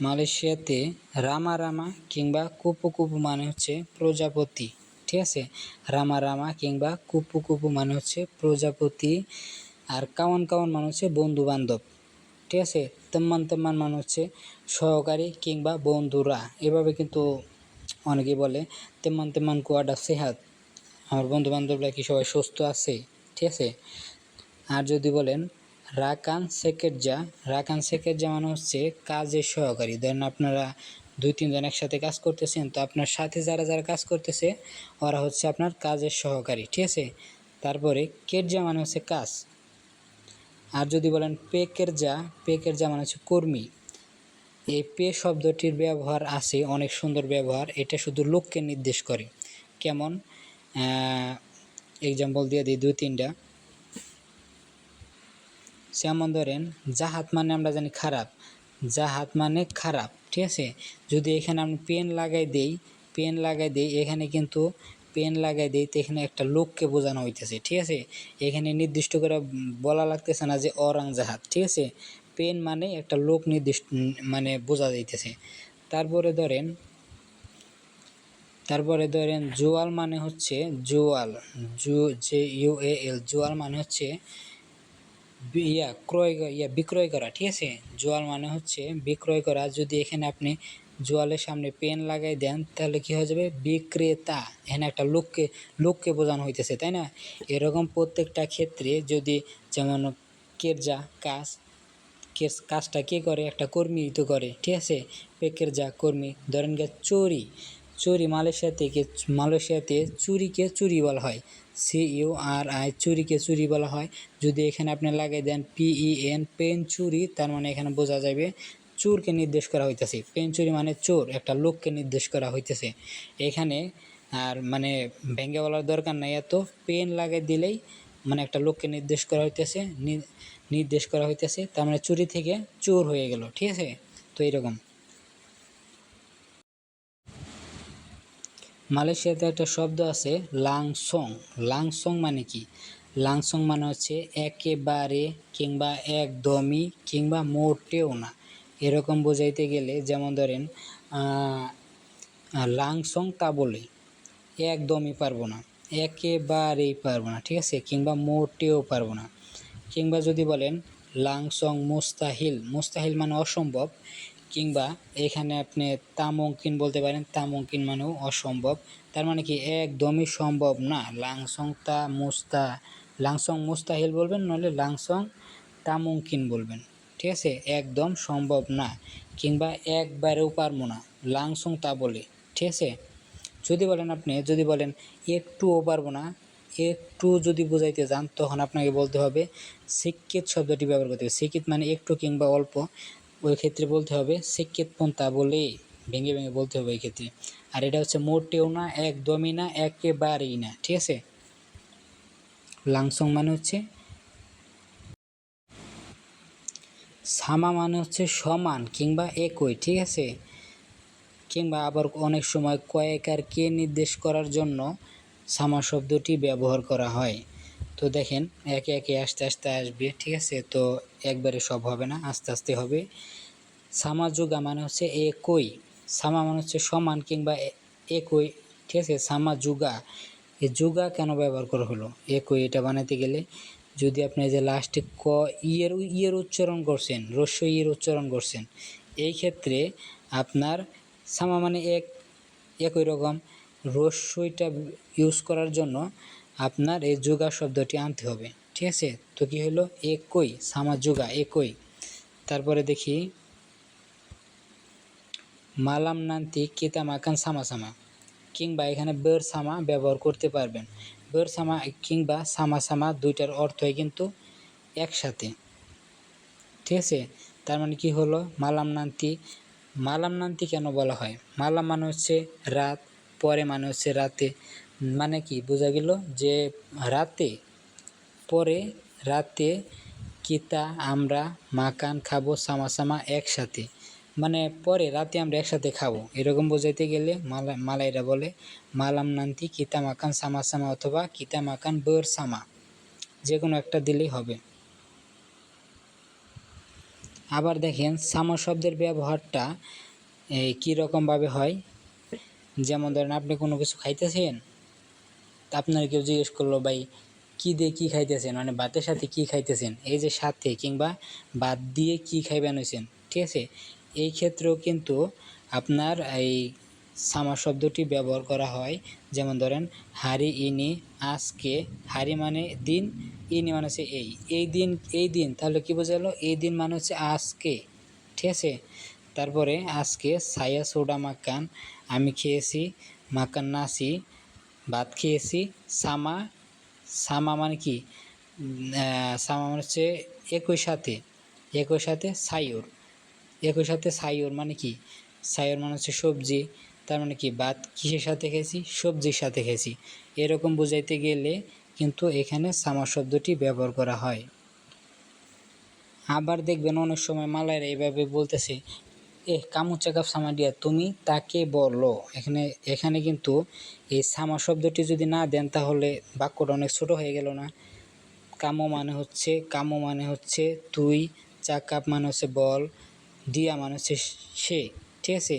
[SPEAKER 1] মালয়েশিয়াতে রামা রামা কিংবা কুপু কুপু মানে হচ্ছে প্রজাপতি, ঠিক আছে। রামা রামা কিংবা কুপু কুপু মানে হচ্ছে প্রজাপতি, আর কাওয়ান কাওয়ান মানে হচ্ছে বন্ধু বান্ধব, ঠিক আছে। তেম্মান তেম্মান মানে হচ্ছে সহকারী কিংবা বন্ধুরা। এভাবে কিন্তু অনেকেই বলে তেম্মান তেম্মান কুয়াডা সেহাত, আমার বন্ধু বান্ধবরা কি সবাই সুস্থ আছে, ঠিক আছে। আর যদি বলেন রাকান সেকেরজা, রাকান সেকেরজা মানে হচ্ছে কাজের সহকারী। ধরেন আপনারা 2-3 জন একসাথে কাজ করতেছেন, তো আপনার সাথে যারা যারা কাজ করতেছে ওরা হচ্ছে আপনার কাজের সহকারী, ঠিক আছে। তারপরে কেরজা মানে হচ্ছে কাজ। আর যদি বলেন পেকেরজা, পেকেরজা মানে হচ্ছে কর্মী। এই পে শব্দটির ব্যবহার আছে অনেক সুন্দর ব্যবহার, এটা শুধু লোককে নির্দেশ করে। কেমন, এক্সাম্পল দিয়ে দিই 2-3টা। যেমন ধরেন জাহাত মানে আমরা জানি খারাপ, জাহাত মানে খারাপ, ঠিক আছে। যদি এখানে আমি পেন লাগাই দেই, পেন লাগাই দেই, এখানে কিন্তু পেন লাগাই দেই, তো এখানে একটা লোককে বোঝানো হইতেছে, ঠিক আছে। এখানে নির্দিষ্ট করে বলা লাগতেছে না যে অরাং জাহাত, ঠিক আছে। পেন মানে একটা লোক নির্দিষ্ট মানে বোঝা যাইতেছে। তারপরে ধরেন জোয়াল মানে হচ্ছে জোয়াল, JUAL, জোয়াল মানে হচ্ছে বিক্রয় করা, ঠিক আছে। জোয়াল মানে হচ্ছে বিক্রয় করা। যদি এখানে আপনি জোয়ালের সামনে পেন লাগাই দেন তাহলে কি হয়ে যাবে, বিক্রেতা। এখানে একটা লোককে বোঝানো হইতেছে, তাই না। এরকম প্রত্যেকটা ক্ষেত্রে যদি, যেমন কেরজা কাজ, কাজটা কে করে, একটা কর্মী তো করে, ঠিক আছে। পেকেরজা কর্মী। ধরেন গে চুরি, চুরি মালয়েশিয়াতে চুরিকে চুরি বলা হয়, CURI, চুরিকে চুরি বলা হয়। যদি এখানে আপনি লাগাই দেন PEN, পেন চুরি, তার মানে এখানে বোঝা যাবে চোরকে নির্দেশ করা হইতেছে। পেন চুরি মানে চোর, একটা লোককে নির্দেশ করা হইতেছে এখানে। আর মানে ভেঙে বলার দরকার নাই, এত পেন লাগাই দিলেই মানে একটা লোককে নির্দেশ করা হইতেছে, তার মানে চুরি থেকে চোর হয়ে গেল, ঠিক আছে। তো এইরকম মালয়েশিয়াতে একটা শব্দ আছে লাংসং, লাংসং মানে কি, লাংসং মানে হচ্ছে একেবারে কিংবা একদমই কিংবা মোটেও না, এরকম বোঝাইতে গেলে। যেমন ধরেন লাংসং তা বলে একদমই পারবো না, একেবারেই পারবো না, ঠিক আছে, কিংবা মোটেও পারবো না। কিংবা যদি বলেন লাংসং মুস্তাহিল, মুস্তাহিল মানে অসম্ভব, কিংবা এখানে আপনি তামুমকিন বলতে পারেন, তামুমকিন মানেও অসম্ভব, তার মানে কি একদমই সম্ভব না। লাংসং মুস্তাহিল বলবেন, নাহলে লাংসং তামুমকিন বলবেন, ঠিক আছে, একদম সম্ভব না কিংবা একবারেও পারবো না, লাংসং তা বলে, ঠিক আছে। যদি বলেন একটুও পারবো না, একটু যদি বোঝাইতে যান তখন আপনাকে বলতে হবে শিক্ষিত শব্দটি ব্যবহার করতে হবে। শিক্ষিত মানে একটু কিংবা অল্প, ওই ক্ষেত্রে বলতে হবে সেকেত পন্থা বলে ভেঙে ভেঙে বলতে হবে এই ক্ষেত্রে। আর এটা হচ্ছে মোটেও না, একদমই না, একেবারেই না, ঠিক আছে। লাংসং মানে হচ্ছে সামা মানে হচ্ছে সমান কিংবা একই, ঠিক আছে। কিংবা আবার অনেক সময় কয়েক আর কে নির্দেশ করার জন্য সামা শব্দটি ব্যবহার করা হয়। তো দেখেন একে একে আস্তে আস্তে আসবে, ঠিক আছে। তো একবারে সব হবে না, আস্তে আস্তে হবে। সামা যুগা মানে হচ্ছে একই, সামা মানে হচ্ছে সমান কিংবা একই, ঠিক আছে। সামা যুগা, এই যুগা কেন ব্যবহার করা হলো, একই এটা বানাতে গেলে যদি আপনি যে লাস্টে ক ইয়ের উচ্চারণ করছেন, রস্য ইয়ের উচ্চারণ করছেন, এই ক্ষেত্রে আপনার সামা মানে একই রকম রস্যইটা ইউজ করার জন্য আপনার এই যুগা শব্দটি আনতে হবে, ঠিক আছে। তো কি হলো, একই, সামা যুগা একই। তারপরে দেখি মালাম নান্তি কিতা মাকান সামা সামা, কিংবা এখানে বের সামা ব্যবহার করতে পারবেন। বের সামা কিংবা সামা সামা দুইটার অর্থই কিন্তু একসাথে, ঠিক আছে। তার মানে কি হলো, মালাম নান্তি, মালাম নান্তি কেন বলা হয়, মালাম মানে হচ্ছে রাত, পরে মানে হচ্ছে রাতে, মানে কি বোঝা গেল যে রাতে, পরে রাতে কিতা আমরা মাকান খাবো সামা সামা একসাথে, মানে পরে রাতে আমরা একসাথে খাবো, এরকম বোঝাইতে গেলে মালাইরা বলে মালাম নান্তি কিতা মাকান সামা সামা অথবা কিতা মাকান বের সামা, যে কোনো একটা দিলেই হবে। আবার দেখেন সামা শব্দের ব্যবহারটা কীরকমভাবে হয়। যেমন ধরেন আপনি কোনো কিছু খাইতেছেন, তা আপনার কেউ জিজ্ঞেস করলো ভাই কী দিয়ে কী খাইতেছেন, মানে ভাতের সাথে কী খাইতেছেন, এই যে সাথে কিংবা ভাত দিয়ে কী খাইবেন হয়েছেন, ঠিক আছে। এই ক্ষেত্রেও কিন্তু আপনার এই সামা শব্দটি ব্যবহার করা হয়। যেমন ধরেন হারি ইনি আজকে, হারি মানে দিন, ইনি মানে হচ্ছে এই দিন, তাহলে কী বোঝালো, এই দিন মানে হচ্ছে আজকে, ঠিক আছে। তারপরে আজকে সায়া সোডা মাকান, আমি খেয়েছি, মাকান নাসি ভাত খেয়েছি, সামা, সামা মানে কি, সামা মানে হচ্ছে একই সাথে, একই সাথে সায়ুর, একই সাথে সায়ুর মানে কি, সায়ুর মানে হচ্ছে সবজি, তার মানে কি ভাত কিসের সাথে খেয়েছি, সবজির সাথে খেয়েছি, এরকম বুঝাইতে গেলে কিন্তু এখানে সামা শব্দটি ব্যবহার করা হয়। আবার দেখবেন অনেক সময় মালাইরা এইভাবে বলতেছে, কামু চাকাপ সামাডিয়া, তুমি তাকে বলো, এখানে কিন্তু এই সামা শব্দটি যদি না দেন তাহলে বাক্যটা অনেক ছোট হয়ে গেল না। কামো মানে হচ্ছে তুই, চাকাপ মানে হচ্ছে বল, দিয়া মানে হচ্ছে সে, ঠিক আছে।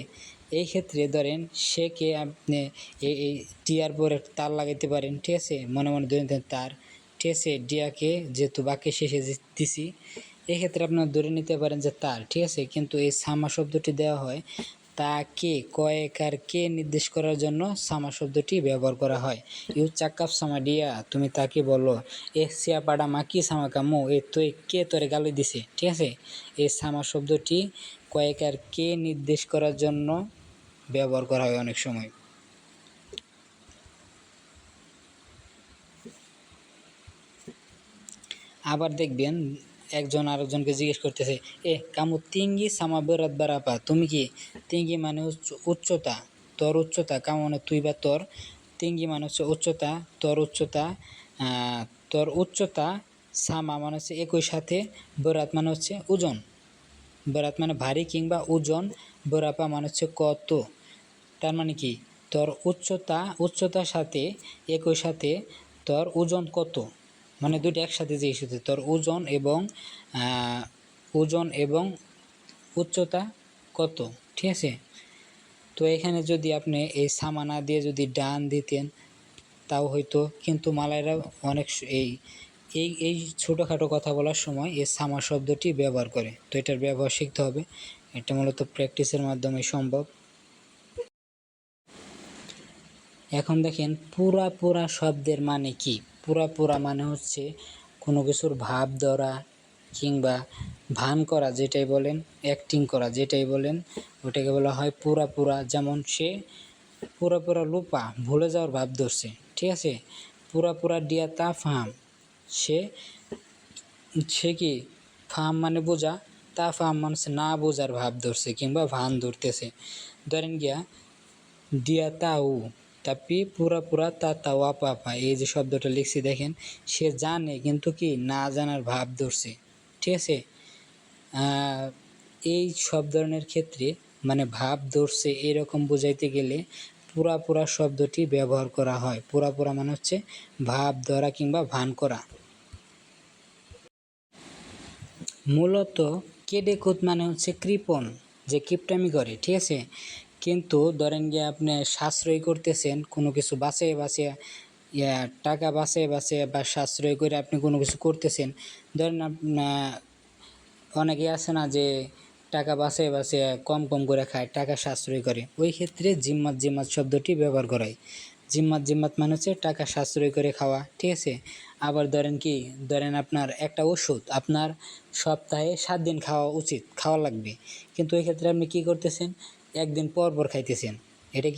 [SPEAKER 1] এই ক্ষেত্রে ধরেন সেকে আপনি এই টিয়ার পরে তার লাগাইতে পারেন, ঠিক আছে, মনে মনে ধরে দেন তার, ঠিক আছে। ডিয়াকে যেহেতু বাক্যে শেষে দিছি, এক্ষেত্রে আপনারা ধরে নিতে পারেন যে তার, ঠিক আছে। কিন্তু এই সামা শব্দটি দেওয়া হয় তাকে, কয়েক আর কে নির্দেশ করার জন্য সামা শব্দটি ব্যবহার করা হয়। ইউ চাকাপ সামা ডিয়া, তুমি তাকে বলো, সিয়া পাড়া মাকি সামা কামো, তো কে তোরে গালি দিছে, ঠিক আছে। এই সামা শব্দটি কয়েক আর কে নির্দেশ করার জন্য ব্যবহার করা হয় অনেক সময়। আবার দেখবেন একজন আরেকজনকে জিজ্ঞেস করতেছে, কামু তিঙ্গি সামা বেরাত বারাপা, তুমি কি, তিঙ্গি মানে হচ্ছে উচ্চতা, তোর উচ্চতা, কামু মানে তুই বা তোর, তিঙ্গি মানে হচ্ছে উচ্চতা, তোর উচ্চতা, সামা মানে হচ্ছে একই সাথে, বেরাত মানে হচ্ছে ওজন, বেরাত মানে ভারী কিংবা ওজন, বেরাপা মানে হচ্ছে কত, তার মানে কি তোর উচ্চতার সাথে একই সাথে তোর ওজন কত, মানে দুটো একসাথে যে ইস্যুতে তোর ওজন এবং উচ্চতা কত, ঠিক আছে। তো এখানে যদি আপনি এই সামা না দিয়ে যদি ডান দিতেন তাও হয়তো, কিন্তু মালাইরা অনেক এই এই এই ছোটোখাটো কথা বলার সময় এই সামা শব্দটি ব্যবহার করে। তো এটার ব্যবহার শিখতে হবে, এটা মূলত প্র্যাকটিসের মাধ্যমে সম্ভব। এখন দেখেন পুরা শব্দের মানে কি। পুরা মানে হচ্ছে কোনো কিছুর ভাব ধরা কিংবা ভান করা, যেটাই বলেন, অ্যাক্টিং করা যেটাই বলেন, ওটাকে বলা হয় পুরা। যেমন সে পুরা লুপা, ভুলে যাওয়ার ভাব ধরছে, ঠিক আছে। পুরা ডিয়া তা ফাহাম, সে কি, ফাহাম মানে বোঝা, তাফাম মানে হচ্ছে না বোঝার ভাব ধরছে কিংবা ভান ধরতেছে। ধরেন গিয়া দিয়া তাউ তাপি পুরা পুরা তা তাও আপা আপা, এই যে শব্দটা লিখছি দেখেন, সে জানে কিন্তু কি না জানার ভাব ধরছে। ঠিক আছে, এই সব ধরনের ক্ষেত্রে মানে ভাব ধরছে এরকম বোঝাইতে গেলে পুরা পুরা শব্দটি ব্যবহার করা হয়। পুরা পুরা মানে হচ্ছে ভাব ধরা কিংবা ভান করা। মূলত কেডেকুত মানে হচ্ছে কৃপণ, যে কিপটামি করে। ঠিক আছে, কিন্তু ধরেন গিয়ে আপনি সাশ্রয় করতেছেন কোনো কিছু বাঁচিয়ে বাঁচিয়ে, টাকা বাঁচিয়ে বাঁচিয়ে বা সাশ্রয় করে আপনি কোনো কিছু করতেছেন। ধরেন অনেকে আছে না যে টাকা বাঁচিয়ে বাঁচিয়ে কম কম করে খায়, টাকা সাশ্রয় করে, ওই ক্ষেত্রে জিম্মাত জিম্মাত শব্দটি ব্যবহার করায়। জিম্মাত জিম্মাত মানে হচ্ছে টাকা সাশ্রয় করে খাওয়া। ঠিক আছে, আবার ধরেন আপনার একটা ওষুধ আপনার সপ্তাহে 7 দিন খাওয়া উচিত, খাওয়া লাগবে, কিন্তু ওই ক্ষেত্রে আপনি কি করতেছেন, একদিন পর পর খাইতেছেন। এটা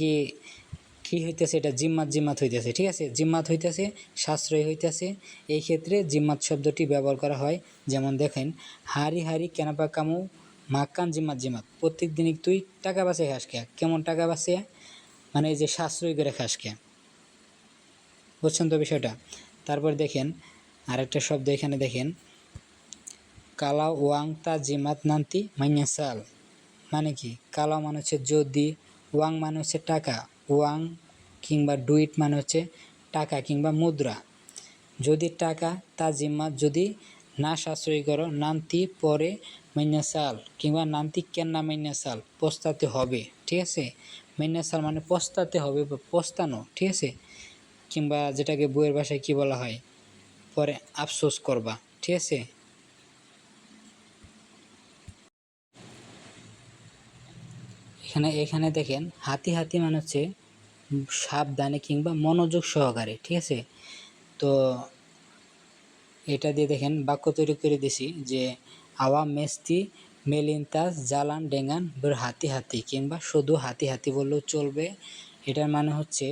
[SPEAKER 1] কি হইতেছে, এটা জিম্মাত জিম্মাত হইতেছে। ঠিক আছে, জিম্মাত হইতেছে, সাশ্রয় হইতেছে। এই ক্ষেত্রে জিম্মাত শব্দটি ব্যবহার করা হয়। যেমন দেখেন, হারি হারি কেনাপা কামু মাক্কান জিম্মাত জিম্মাত, প্রত্যেক দিনই তুই টাকা বাঁচিয়ে খাস কে। কেমন টাকা বাঁচিয়ে, মানে এই যে সাশ্রয় করে খাস কে। বুঝছেন তো বিষয়টা। তারপর দেখেন আরেকটা শব্দ এখানে দেখেন, কালা ওয়াং তা জিমাত নান্তি মাইয়া সাল, মানে কি, কালা মানে হচ্ছে যদি, ওয়াং মানে হচ্ছে টাকা, ওয়াং কিংবা ডুইট মানে হচ্ছে টাকা কিংবা মুদ্রা। যদি টাকা তা জিম্মাত, যদি না সাশ্রয় করো, নান্তি পরে মাইনা সাল কিংবা নান্তি কেন্না মাইনা সাল, পস্তাতে হবে। ঠিক আছে, মাইনা সাল মানে পস্তাতে হবে বা পস্তানো। ঠিক আছে, কিংবা যেটাকে বইয়ের ভাষায় কি বলা হয়, পরে আফসোস করবা। ঠিক আছে, এখানে দেখেন হাতি হাতি মানে হচ্ছে সাবধানে কিংবা মনোযোগ সহকারে। ঠিক আছে, তো এটা দিয়ে দেখেন বাক্য তৈরি করে দিছি যে আওয়া মেস্তি মেলিনতাস জালান ডেঙ্গান বের হাতি হাতি, কিংবা শুধু হাতি হাতি বললেও চলবে। এটার মানে হচ্ছে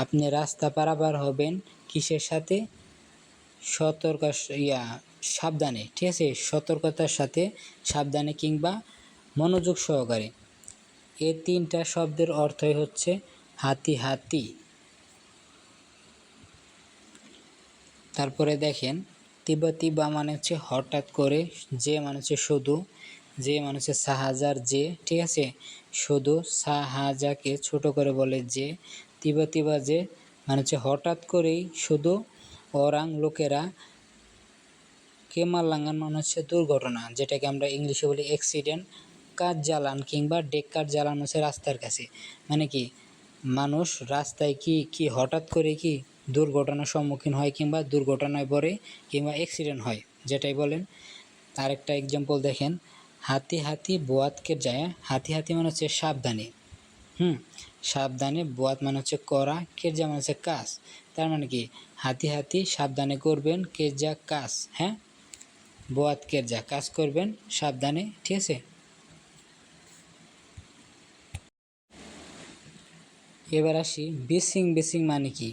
[SPEAKER 1] আপনি রাস্তা পারাপার হবেন কিসের সাথে, সতর্ক সাবধানে। ঠিক আছে, সতর্কতার সাথে, সাবধানে কিংবা মনোযোগ সহকারে। এই তিনটা শব্দের অর্থই হচ্ছে হাতি হাতি। তারপরে দেখেন তিবা তিবা মানে হচ্ছে হঠাৎ করে, যে মানে হচ্ছে শুধু, যে মানে হচ্ছে সাহাজার যে। ঠিক আছে, শুধু সাহাজাকে ছোট করে বলে যে। তিবা তিবা যে মানে হচ্ছে হঠাৎ করেই শুধু, ওরাং লোকেরা, কেমালাঙ্গান মানে হচ্ছে দুর্ঘটনা, যেটাকে আমরা ইংলিশে বলি অ্যাক্সিডেন্ট। কাজ জ্বালান কিংবা ডেক্কার জ্বালান হচ্ছে রাস্তার কাছে, মানে কি মানুষ রাস্তায় কি হঠাৎ করে কি দুর্ঘটনার সম্মুখীন হয় কিংবা দুর্ঘটনায় পড়ে কিংবা অ্যাক্সিডেন্ট হয়, যেটাই বলেন। আরেকটা এক্সাম্পল দেখেন, হাতি হাতি বোয়াতকে যায়, হাতি হাতি মানে হচ্ছে সাবধানে। সাবধানে, বোয়াত মানে হচ্ছে করা, কেরজা মানে হচ্ছে কাজ। তার মানে কি হাতি হাতি সাবধানে করবেন, কেরজা কাজ। হ্যাঁ, বোয়াত কেরজা কাজ করবেন সাবধানে। ঠিক আছে, এবার আসি বেসিং বেসিং মানে কি।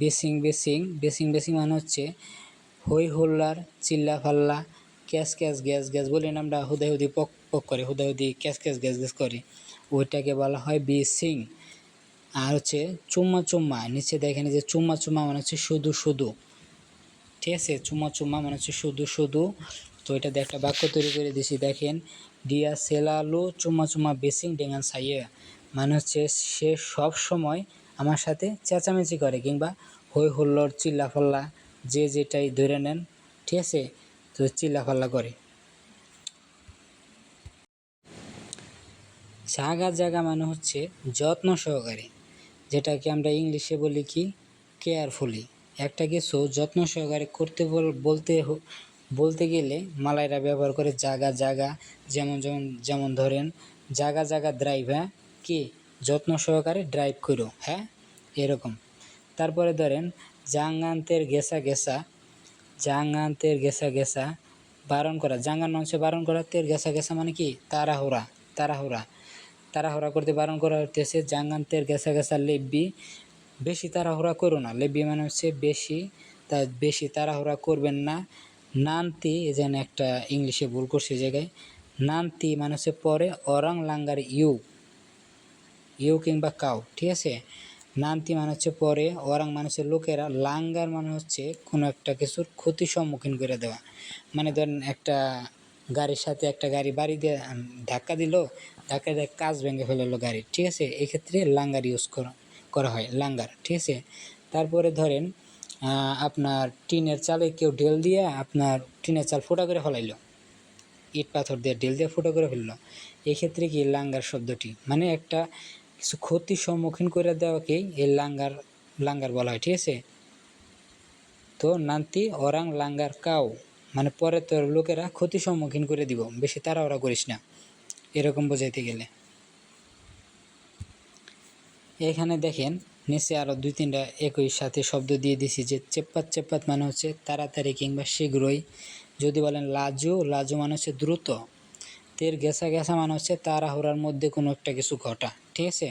[SPEAKER 1] বেসিং বেসিং বেসিং বেসিং মানে হচ্ছে হই হল্লার, চিল্লা ফাল্লা, ক্যাশ ক্যাশ গ্যাস গ্যাস বলি না আমরা, হুদাহুদি পক পক করে, হুদাহুদি ক্যাশ ক্যাশ গ্যাস গ্যাস করে, ওইটাকে বলা হয় বেসিং। আর হচ্ছে চুম্মা চুম্মা, নিচে দেখেন যে চুম্মা চুম্মা মানে হচ্ছে শুধু শুধু। ঠিক আছে, চুম্মা চুম্মা মানে হচ্ছে শুধু শুধু। তো এটা দিয়ে একটা বাক্য তৈরি করে দিছি দেখেন, ডিয়া সেলালু চুম্মা চুম্মা বেসিং ডেঙ্গান সাইয়ে, মানে হচ্ছে সে সব সময় আমার সাথে চেঁচামেচি করে কিংবা হই হুল্লোড় চিল্লাফাল্লা, যে যেটাই ধরে নেন। ঠিক আছে, তো চিল্লাফাল্লা করে। জাগা জাগা মানে হচ্ছে যত্ন সহকারে, যেটাকে আমরা ইংলিশে বলি কি কেয়ারফুলি। একটা কিছু যত্ন সহকারে করতে বলতে গেলে মালাইরা ব্যবহার করে জাগা জাগা। যেমন যেমন যেমন ধরেন জাগা জাগা ড্রাইভ, হ্যাঁ কি যত্ন সহকারে ড্রাইভ করো, হ্যাঁ এরকম। তারপরে ধরেন জাঙ্গান্তের গেসা গেসা, জাঙ্গান্তের গেসা গেসা বারণ করা, জাঙ্গান মানে হচ্ছে বারণ করা, তের গেসা গেসা মানে কি তাড়াহুড়া, তাড়াহুড়া, তাড়াহুড়া করতে বারণ করা হইতেছে। জাঙ্গান্তের গেসা গেসা লেব্বি, বেশি তাড়াহুড়া করো না, লেব্বি মানে হচ্ছে বেশি, তা বেশি তাড়াহুড়া করবেন না। নানতি, এই যেন একটা ইংলিশে ভুল করছে জায়গায়, নান্তি মানে হচ্ছে পরে, অরাং লাঙ্গার ইউ কিংবা কাউ, ঠিক আছে। নান্তি মানে হচ্ছে পরে, ওরাং মানে হচ্ছে লোকেরা, লাঙ্গার মানে হচ্ছে কোনো একটা কিছুর ক্ষতির সম্মুখীন করে দেওয়া। মানে ধরেন একটা গাড়ির সাথে একটা গাড়ি বাড়ি দিয়ে ধাক্কা দিল, ধাক্কা দিয়ে কাঁচ ভেঙে ফেললো গাড়ির, ঠিক আছে। এক্ষেত্রে লাঙ্গার ইউজ করা হয়, লাঙ্গার, ঠিক আছে। তারপরে ধরেন আপনার টিনের চালে কেউ ঢেল দিয়ে আপনার টিনের চাল ফোটা করে ফেলাইলো, ইট পাথর দিয়ে ঢেল দিয়ে ফুটো করে ফেললো, এক্ষেত্রে কি লাঙ্গার শব্দটি মানে একটা কিছু ক্ষতির সম্মুখীন করে দেওয়াকেই এই লাঙ্গার বলা হয়, ঠিক আছে। তো নান্তি ওরাং লাঙ্গার কাউ মানে পরে তোর লোকেরা ক্ষতির সম্মুখীন করে দিব, বেশি তাড়াহুড়া করিস না, এরকম বোঝাইতে গেলে। এখানে দেখেন নিচে আরও 2-3টা একই সাথে শব্দ দিয়ে দিছি, যে চেপ্পাত চেপ্পাত মানে হচ্ছে তাড়াতাড়ি কিংবা শীঘ্রই। যদি বলেন লাজু, লাজু মানে হচ্ছে দ্রুত। তের গেছা গেছা মানে হচ্ছে তাড়াহুড়ার মধ্যে কোনো একটা কিছু ঘটা, ঠিক আছে।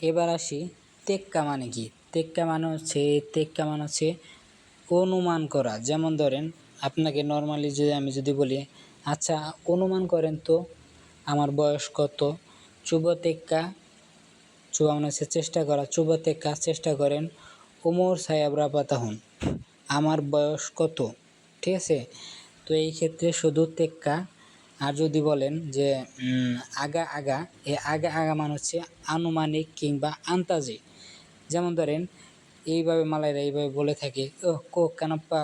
[SPEAKER 1] এবার আসি তেক্কা মানে কি। তেক্কা মানে হচ্ছে অনুমান করা। যেমন ধরেন আপনাকে নর্মালি আমি যদি বলি, আচ্ছা অনুমান করেন তো আমার বয়স কত, চুবতেক্কা, চুবা মানে হচ্ছে চেষ্টা করা, চুবতেক্কা চেষ্টা করেন, উমর সায়া ব্রাপাতা হন, আমার বয়স কত, ঠিক আছে। তো এই ক্ষেত্রে শুধু তেক্কা। আর যদি বলেন যে আগা আগা, এই আগা আগা মানে হচ্ছে আনুমানিক কিংবা আন্তাজে। যেমন ধরেন এইভাবে মালাইরা এইভাবে বলে থাকে, ও কো কানাপ্পা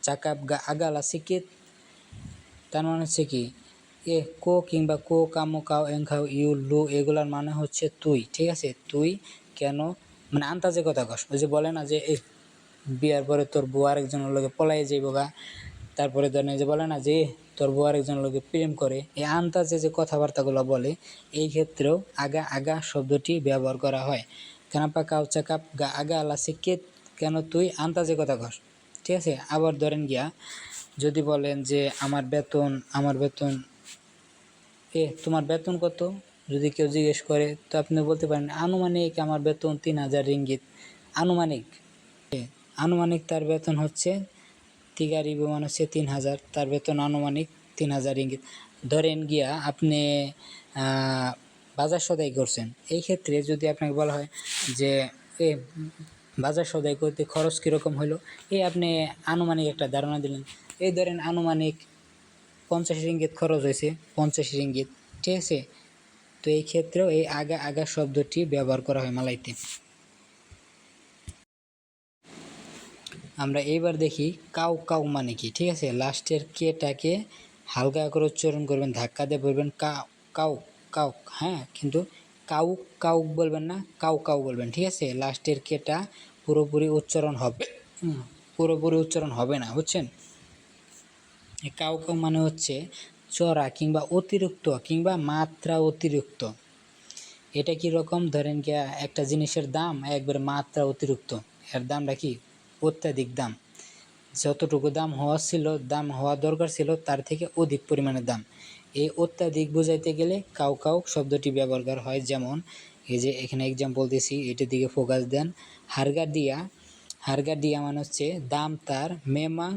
[SPEAKER 1] চাকাপ গা আগালা সিকিত, তার মানে হচ্ছে কি কো কিংবা কো কামো কাও এংখাও ইউ লু, এগুলার মানে হচ্ছে তুই, ঠিক আছে। তুই কেন মানে আন্তাজে কথা কস। ওই যে বলে না যে বিয়ার পরে তোর বউ আরেকজনের লগে পলাই যাইব গা, তারপরে ধরেন যে বলে না যে তোর বউ আরেকজনের লগে প্রেম করে, এই আন্তাজে যে কথাবার্তাগুলো বলে, এই ক্ষেত্রেও আগা আগা শব্দটি ব্যবহার করা হয়। কানাপা কাউচা কাপ গা আগা আলা সিকেত, কেন তুই আন্তাজে কথা কস, ঠিক আছে। আবার ধরেন গিয়া যদি বলেন যে আমার বেতন তোমার বেতন কত, যদি কেউ জিজ্ঞেস করে, তো আপনি বলতে পারেন আনুমানিক আমার বেতন 3000 রিঙ্গিত। আনুমানিক, আনুমানিক তার বেতন হচ্ছে 3000 মানে হচ্ছে 3000, তার বেতন আনুমানিক 3000 রিঙ্গিত। ধরেন গিয়া আপনি বাজার সদাই করছেন, এই ক্ষেত্রে যদি আপনাকে বলা হয় যে বাজার সদাই করতে খরচ কীরকম হলো, আপনি আনুমানিক একটা ধারণা দিলেন, এই ধরেন আনুমানিক 50 রিঙ্গিত খরচ হয়েছে, 50 রিঙ্গিত, ঠিক আছে। তো এই ক্ষেত্রেও এই আগা আগা শব্দটি ব্যবহার করা হয় মালাইতে। আমরা এইবার দেখি কাউ কাউ মানে কি, ঠিক আছে। লাস্টের কেটাকে হালকা করে উচ্চারণ করবেন, ধাক্কা দিয়ে বলবেন কাউ কাউ কাউ, হ্যাঁ, কিন্তু কাউ কাউ বলবেন না, কাউ কাউ বলবেন, ঠিক আছে। লাস্টের কেটা পুরোপুরি উচ্চারণ হবে না, বুঝছেন। কাউ কাউ মানে হচ্ছে চড়া কিংবা অতিরিক্ত কিংবা মাত্রা অতিরিক্ত। এটা কীরকম, ধরেন কি একটা জিনিসের দাম একবারে মাত্রা অতিরিক্ত, এর দামটা কি অত্যাধিক দাম, যতটুকু দাম হওয়া দরকার ছিল তার থেকে অধিক পরিমাণে দাম। এই অত্যাধিক বোঝাইতে গেলে কাউ কাউ শব্দটি ব্যবহার করা হয়। যেমন এই যে এখানে এক্সাম্পল দিছি, এটার দিকে ফোকাস দেন। হারগা দিয়া মানে হচ্ছে দাম তার, মেমাং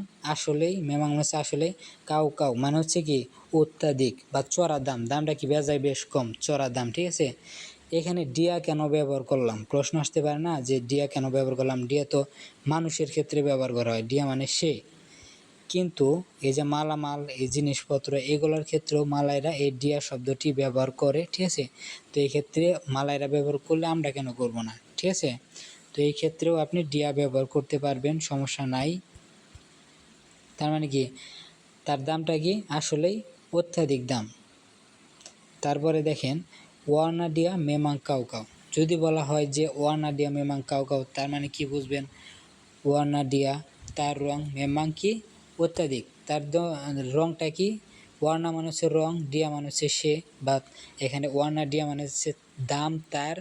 [SPEAKER 1] মানে হচ্ছে আসলেই, কাউ কাউ মানে হচ্ছে কি অত্যাধিক বা চড়া দাম, দামটা কি বেজায় বেশ কম, চড়া দাম, ঠিক আছে। এখানে ডিয়া কেন ব্যবহার করলাম, প্রশ্ন আসতে পারে না যে ডিয়া কেন ব্যবহার করলাম। ডিয়া তো মানুষের ক্ষেত্রে ব্যবহার করা হয়, ডিয়া মানে সে। কিন্তু এই যে মালামাল, এই জিনিসপত্র, এগুলোর ক্ষেত্রেও মালাইরা এই ডিয়া শব্দটি ব্যবহার করে, ঠিক আছে। তো এই ক্ষেত্রে মালাইরা ব্যবহার করলে আমরা কেন করব না, ঠিক আছে। তো এই ক্ষেত্রেও আপনি ডিয়া ব্যবহার করতে পারবেন, সমস্যা নাই। তার মানে কি তার দামটা কি আসলেই অত্যাধিক দাম। তারপরে দেখেন ওয়ানা ডিয়া মেমাং কাউ কাউ। যদি বলা হয় যে ওয়ানা ডিয়া মেমাং কাউ কাউ, তার মানে কি বুঝবেন, ওয়ানা ডিয়া তার রং, মেমাং কি অত্যাধিক, তার রংটা কি, ওয়ানা মানে হচ্ছে রং, ডিয়া মানে হচ্ছে সে, বা এখানে ওয়ানা ডিয়া মানে হচ্ছে দাম তার,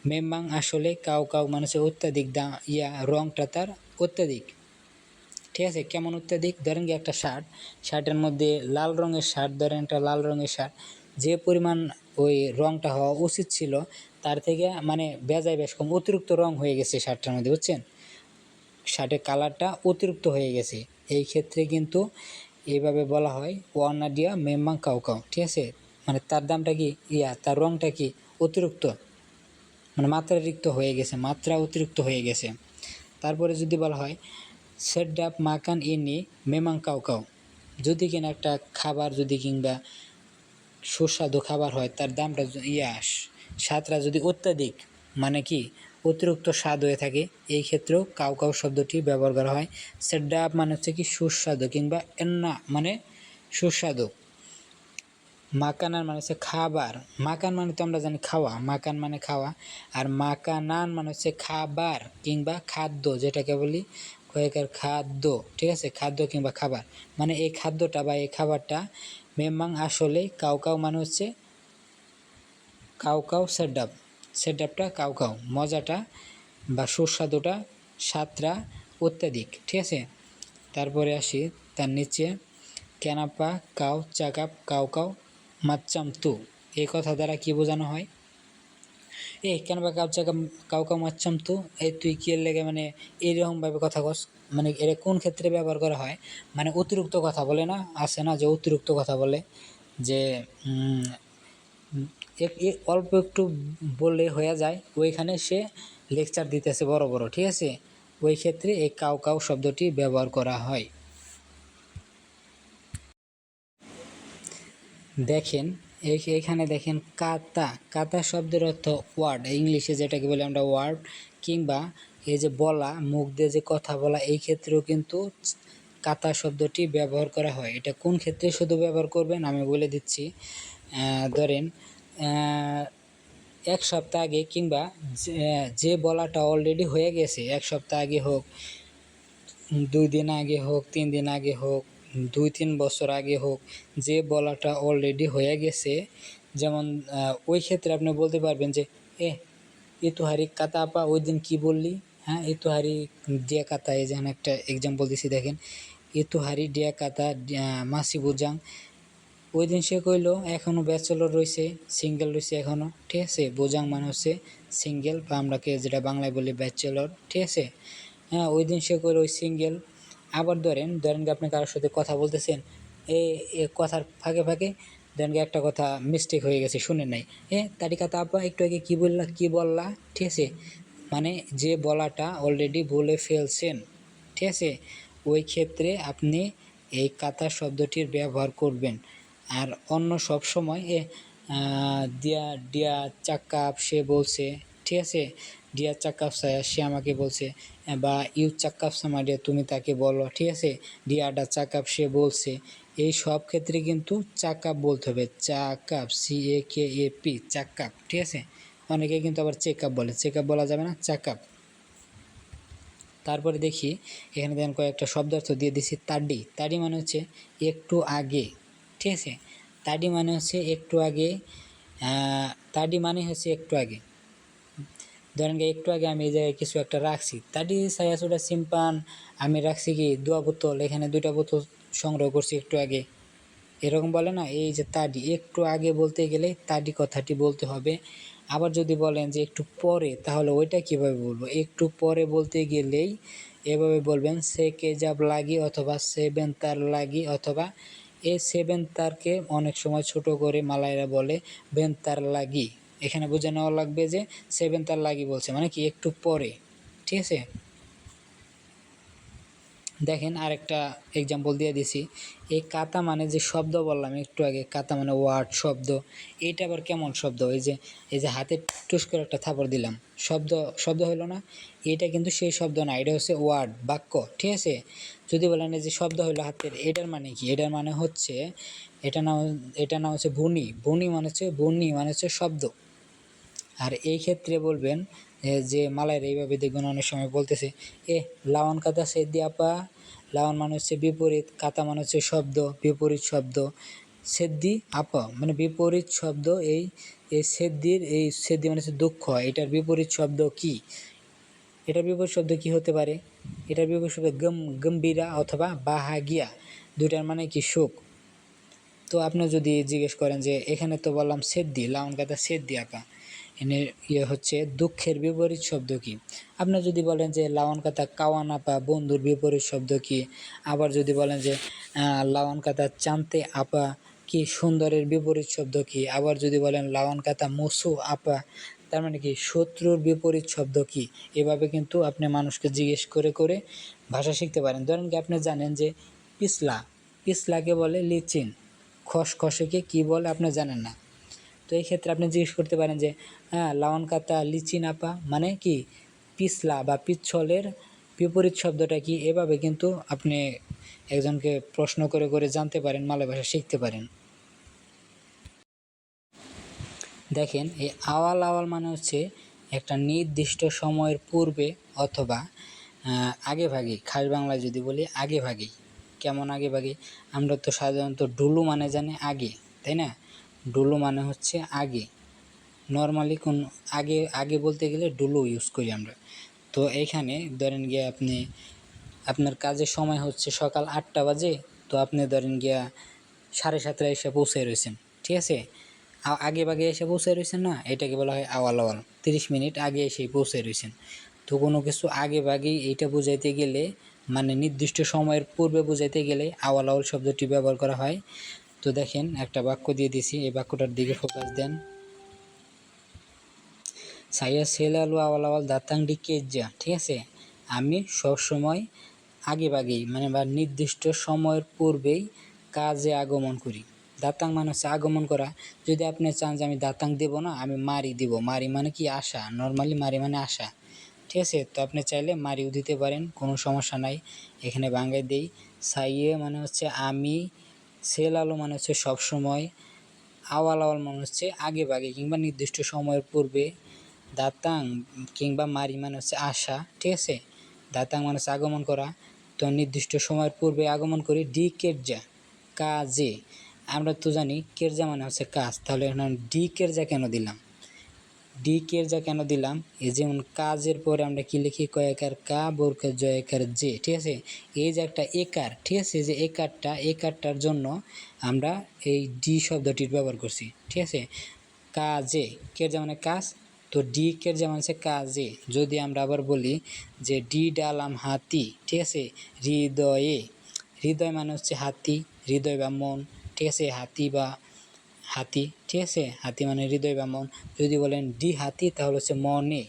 [SPEAKER 1] মেমাং আসলে, কাউ কাউ মানে হচ্ছে অত্যাধিক দাম, রংটা তার অত্যাধিক, ঠিক আছে। কেমন অত্যাধিক, ধরেন কি একটা শার্টের মধ্যে লাল রঙের শার্ট, ধরেন একটা লাল রঙের শার্ট, যে পরিমাণ ওই রংটা হওয়া উচিত ছিল তার থেকে মানে বেজায় বেশ কম, অতিরিক্ত রং হয়ে গেছে শার্টটার মধ্যে, বুঝছেন। শার্টের কালারটা অতিরিক্ত হয়ে গেছে, এই ক্ষেত্রে কিন্তু এইভাবে বলা হয় ওয়ানা ডিয়া মেম্বাং কাউ কাউ। ঠিক আছে, মানে তার দামটা কি তার রঙটা কি অতিরিক্ত, মানে মাত্রাতিরিক্ত হয়ে গেছে, মাত্রা অতিরিক্ত হয়ে গেছে। তারপরে যদি বলা হয় সেডাপ মাকান ইনি মেমাং কাউ কাউ, যদি কিনা একটা খাবার যদি কিংবা সুস্বাদু খাবার হয়, তার দামটা স্বাদটা যদি অত্যাধিক মানে কি অতিরিক্ত স্বাদ হয়ে থাকে, এই ক্ষেত্রেও কাউ কাউ শব্দটি ব্যবহার করা হয়। সেডাপ মানে হচ্ছে কি সুস্বাদু কিংবা এন্না মানে সুস্বাদু। মাকানান মানে হচ্ছে খাবার, মাকান মানে তো আমরা জানি খাওয়া, মাকান মানে খাওয়া, আর মাকানান মানে হচ্ছে খাবার কিংবা খাদ্য, যেটাকে বলি কয়েকবার খাদ্য। ঠিক আছে, খাদ্য কিংবা খাবার, মানে এই খাদ্যটা বা এই খাবারটা মেম্বাং আসলে কাউ কাউ মানে হচ্ছে কাউ কাউ সেডাপ, সেডাপটা কাউ কাউ, মজাটা বা সুস্বাদুটা স্বাদটা অত্যাধিক। ঠিক আছে, তারপরে আসি তার নিচে ক্যানাপা কাউ চাকাপ কাউ কাউ মাচ্চাম তু, এই কথা দ্বারা কি বোঝানো হয়? ক্যানাপা কাউ চাকাপ কাউ কাউ মাচ্চাম তু, এই তুই কি এর লেগে মানে এইরকমভাবে কথা কস, মানে এটা কোন ক্ষেত্রে ব্যবহার করা হয়? মানে অতিরিক্ত কথা বলে না, আছে না যে অতিরিক্ত কথা বলে, যে অল্প একটু বললে হয়ে যায়, ওইখানে সে লেকচার দিতেছে বড় বড়। ঠিক আছে, ওই ক্ষেত্রে এই কাউ কাউ শব্দটি ব্যবহার করা হয়। দেখেন এখানে দেখেন কাতা, কাতা শব্দের অর্থ ওয়ার্ড, ইংলিশে যেটাকে বলি আমরা ওয়ার্ড, কিংবা এই যে বলা, মুখ দিয়ে যে কথা বলা, এই ক্ষেত্রেও কিন্তু কাতা শব্দটি ব্যবহার করা হয়। এটা কোন ক্ষেত্রে শুধু ব্যবহার করবেন আমি বলে দিচ্ছি। ধরেন এক সপ্তাহ আগে কিংবা যে বলাটা অলরেডি হয়ে গেছে, এক সপ্তাহ আগে হোক, 2 দিন আগে হোক, 3 দিন আগে হোক, 2-3 বছর আগে হোক, যে বলাটা অলরেডি হয়ে গেছে, যেমন ওই ক্ষেত্রে আপনি বলতে পারবেন যে এ তুহারি কাতা আপা ওই দিন কী বললি, হ্যাঁ এ তুহারি ডিয়া কাতা, এই যেন একটা এক্সাম্পল দিছি দেখেন, এ তুহারি ডিয়া কাতা মাসি বুঝাং, ওই দিন সে কইলো এখনও ব্যাচেলর রয়েছে, সিঙ্গেল রয়েছে এখনও। ঠিক আছে, বোঝাং মানে হচ্ছে সিঙ্গেল, বা আমরাকে যেটা বাংলায় বলি ব্যাচেলর। ঠিক আছে, হ্যাঁ ওই দিন সে কইলো ওই সিঙ্গেল। আবার ধরেন কি আপনি কারোর সাথে কথা বলতেছেন, এ কথার ফাঁকে ফাঁকে ধরেন কি একটা কথা মিস্টেক হয়ে গেছে, শুনে নাই, তারিকা তাপা একটু আগে কী বললা। ঠিক আছে, মানে যে বলাটা অলরেডি বলে ফেলছেন। ঠিক আছে, ওই ক্ষেত্রে আপনি এই কাতা শব্দটির ব্যবহার করবেন। আর অন্য সব সময় দিয়া ডিয়া চাক্কাপ সে বলছে। ঠিক আছে, ডিয়া চাক্কাপ সায়া সে আমাকে বলছে, বা ইউ চাক্কাপ সামাডিয়া তুমি তাকে বলো। ঠিক আছে, ডিয়াডা চাক্কাপ সে বলছে, এই সব ক্ষেত্রে কিন্তু চাক্কাপ বলতে হবে, চাক্কাপ CAKAP চাক্কাপ। ঠিক আছে, অনেকে কিন্তু আবার চেকআপ বলে, চেকআপ বলা যাবে না, চাক্কাপ। তারপরে দেখি এখানে দেখেন কয়েকটা শব্দার্থ দিয়ে দিছি। তাডি, তাডি মানে হচ্ছে একটু আগে। ঠিক আছে, তাডি মানে হচ্ছে একটু আগে, তাডি মানে হচ্ছে একটু আগে। ধরেন একটু আগে আমি এই জায়গায় কিছু একটা রাখছি, তাডি সায়াসুটা সিম্পান, আমি রাখছি কি 2 বোতল, এখানে 2টা বোতল সংগ্রহ করছি একটু আগে, এরকম বলে না। এই যে তাডি, একটু আগে বলতে গেলে তাডি কথাটি বলতে হবে। আবার যদি বলেন যে একটু পরে, তাহলে ওইটা কিভাবে বলবো? একটু পরে বলতে গেলেই এভাবে বলবেন সে কেজাব লাগি, অথবা সেভেন তার লাগি, অথবা এই সেভেন তারকে অনেক সময় ছোট করে মালাইরা বলে বেন তার লাগি। এখানে বুঝে নেওয়া লাগবে যে সেভেন তার লাগি বলছে মানে কি একটু পরে। ঠিক আছে, দেখেন আরেকটা এক্সাম্পল দিয়ে দিছি। এই কাতা মানে যে শব্দ বললাম একটু আগে, কাতা মানে ওয়ার্ড, শব্দ, এইটা আবার কেমন শব্দ? এই যে হাতে টুস করে একটা থাপড় দিলাম, শব্দ হলো না? এটা কিন্তু সেই শব্দ না, এটা হচ্ছে ওয়ার্ড, বাক্য। ঠিক আছে, যদি বলেন এই যে শব্দ হলো হাতের, এটার মানে কি? এটার মানে হচ্ছে এটা নাম হচ্ছে বুনি, বুনি মানে হচ্ছে শব্দ। আর এই ক্ষেত্রে বলবেন যে মালাইরা এইভাবে দেখবেন অনেক সময় বলতেছে লাওয়ান কাতা সে দিয়াপা, লাওয়ান মানে হচ্ছে বিপরীত, কাতা মানে হচ্ছে শব্দ, বিপরীত শব্দ, সেদ্দি আপা মানে বিপরীত শব্দ। এই সেদ্দি মানে হচ্ছে দুঃখ, এটার বিপরীত শব্দ কি? এটার বিপরীত শব্দ কি হতে পারে? এটার বিপরীত শব্দ গম্ভীরা অথবা বাহাগিয়া, দুটার মানে কি সুখ। তো আপনি যদি জিজ্ঞেস করেন যে এখানে তো বললাম সেদ্দি, লাওয়ান কাতা সেদ্দি আপা, এনে হচ্ছে দুঃখের বিপরীত শব্দ কি। আপনার যদি বলেন যে লাওয়ান কাতা কাওয়ান আপা বন্ধুর বিপরীত শব্দ কি। আবার যদি বলেন যে লাওয়ান কাতা চান্তে আপা কি সুন্দরের বিপরীত শব্দ কি। আবার যদি বলেন লাওয়ান কাতা মুসু আপা তার মানে কি শত্রুর বিপরীত শব্দ কি। এভাবে কিন্তু আপনি মানুষকে জিজ্ঞেস করে করে ভাষা শিখতে পারেন। ধরেন কি আপনি জানেন যে পিছলা, পিছলাকে বলে লিচিন, খসখসেকে কি বলে আপনি জানেন না। তো এই ক্ষেত্রে আপনি জিজ্ঞেস করতে পারেন যে লাওয়ান কাতা লিচিন আপা মানে কি পিছলা বা পিচ্ছলের বিপরীত শব্দটা কি। এভাবে কিন্তু আপনি একজনকে প্রশ্ন করে করে জানতে পারেন, মালয় ভাষা শিখতে পারেন। দেখেন এই আওয়াল আওয়াল মানে হচ্ছে একটা নির্দিষ্ট সময়ের পূর্বে অথবা আগে ভাগে। খাস বাংলায় যদি বলি আগে ভাগেই। কেমন আগে ভাগে, আমরা তো সাধারণত ডুলু মানে জানি আগে, তাই না। ডুলু মানে হচ্ছে আগে, নর্মালি কোন আগে আগে বলতে গেলে ডুলু ইউজ করি আমরা। তো এইখানে ধরেন গিয়ে আপনি আপনার কাজের সময় হচ্ছে সকাল 8টা বাজে, তো আপনি ধরেন গিয়া 7:30 এসে পৌঁছে রয়েছেন, ঠিক আছে। আগে ভাগে এসে পৌঁছে রয়েছেন না, এটাকে বলা হয় আওয়াল আওয়াল। 30 মিনিট আগে এসে পৌঁছে রয়েছেন। তো কোনো কিছু আগে ভাগেই এইটা বোঝাইতে গেলে মানে নির্দিষ্ট সময়ের পূর্বে বোঝাইতে গেলে আওয়াল আওয়াল শব্দটি ব্যবহার করা হয়। তো দেখেন একটা বাক্য দিয়ে দিছি, এই বাক্যটার দিকে ফোকাস দেন। সাইয়া সেলালু আওয়াল আওয়াল দাতাং ডিকেজা, ঠিক আছে। আমি সবসময় আগে ভাগেই মানে বা নির্দিষ্ট সময়ের পূর্বেই কাজে আগমন করি। দাতাং মানে হচ্ছে আগমন করা। যদি আপনি চান যে আমি দাতাং দেব না, আমি মারি দিব, মারি মানে কি আসা, নর্মালি মারি মানে আসা, ঠিক আছে। তো আপনি চাইলে মারিও দিতে পারেন, কোনো সমস্যা নাই। এখানে বাংলায় দেই, সাইয়ে মানে হচ্ছে আমি, সেল আলো মানে হচ্ছে সবসময়, আওয়াল আওয়াল মানে হচ্ছে আগে ভাগে কিংবা নির্দিষ্ট সময়ের পূর্বে, দাতাং কিংবা মারি মানে হচ্ছে আসা, ঠিক আছে। দাতাং মানে হচ্ছে আগমন করা। তো নির্দিষ্ট সময়ের পূর্বে আগমন করি। ডি কেরজা কাজে, আমরা তো জানি কেরজা মানে হচ্ছে কাজ, তাহলে এখানে ডি কেরজা কেন দিলাম, ডি কেরজা কেন দিলাম। এই যেমন কাজের পরে আমরা কি লিখি, কয়েকার কা বোরকার জয়কার যে, ঠিক আছে। এই যে একটা একার, ঠিক আছে, যে একারটার জন্য আমরা এই ডি শব্দটির ব্যবহার করছি, ঠিক আছে। কাজে, কেরজা মানে কাজ, তো ডি কেরজা মানে হচ্ছে কাজে। যদি আমরা আবার বলি যে ডি ডালাম হাতি, ঠিক আছে, হৃদয়ে, হৃদয় মানে হচ্ছে হাতি, হৃদয় বা মন, ঠিক আছে, হাতি বা হাতি, ঠিক আছে, হাতি মানে হৃদয় বা মন। যদি বলেন ডি হাতি তাহলে হচ্ছে মনে,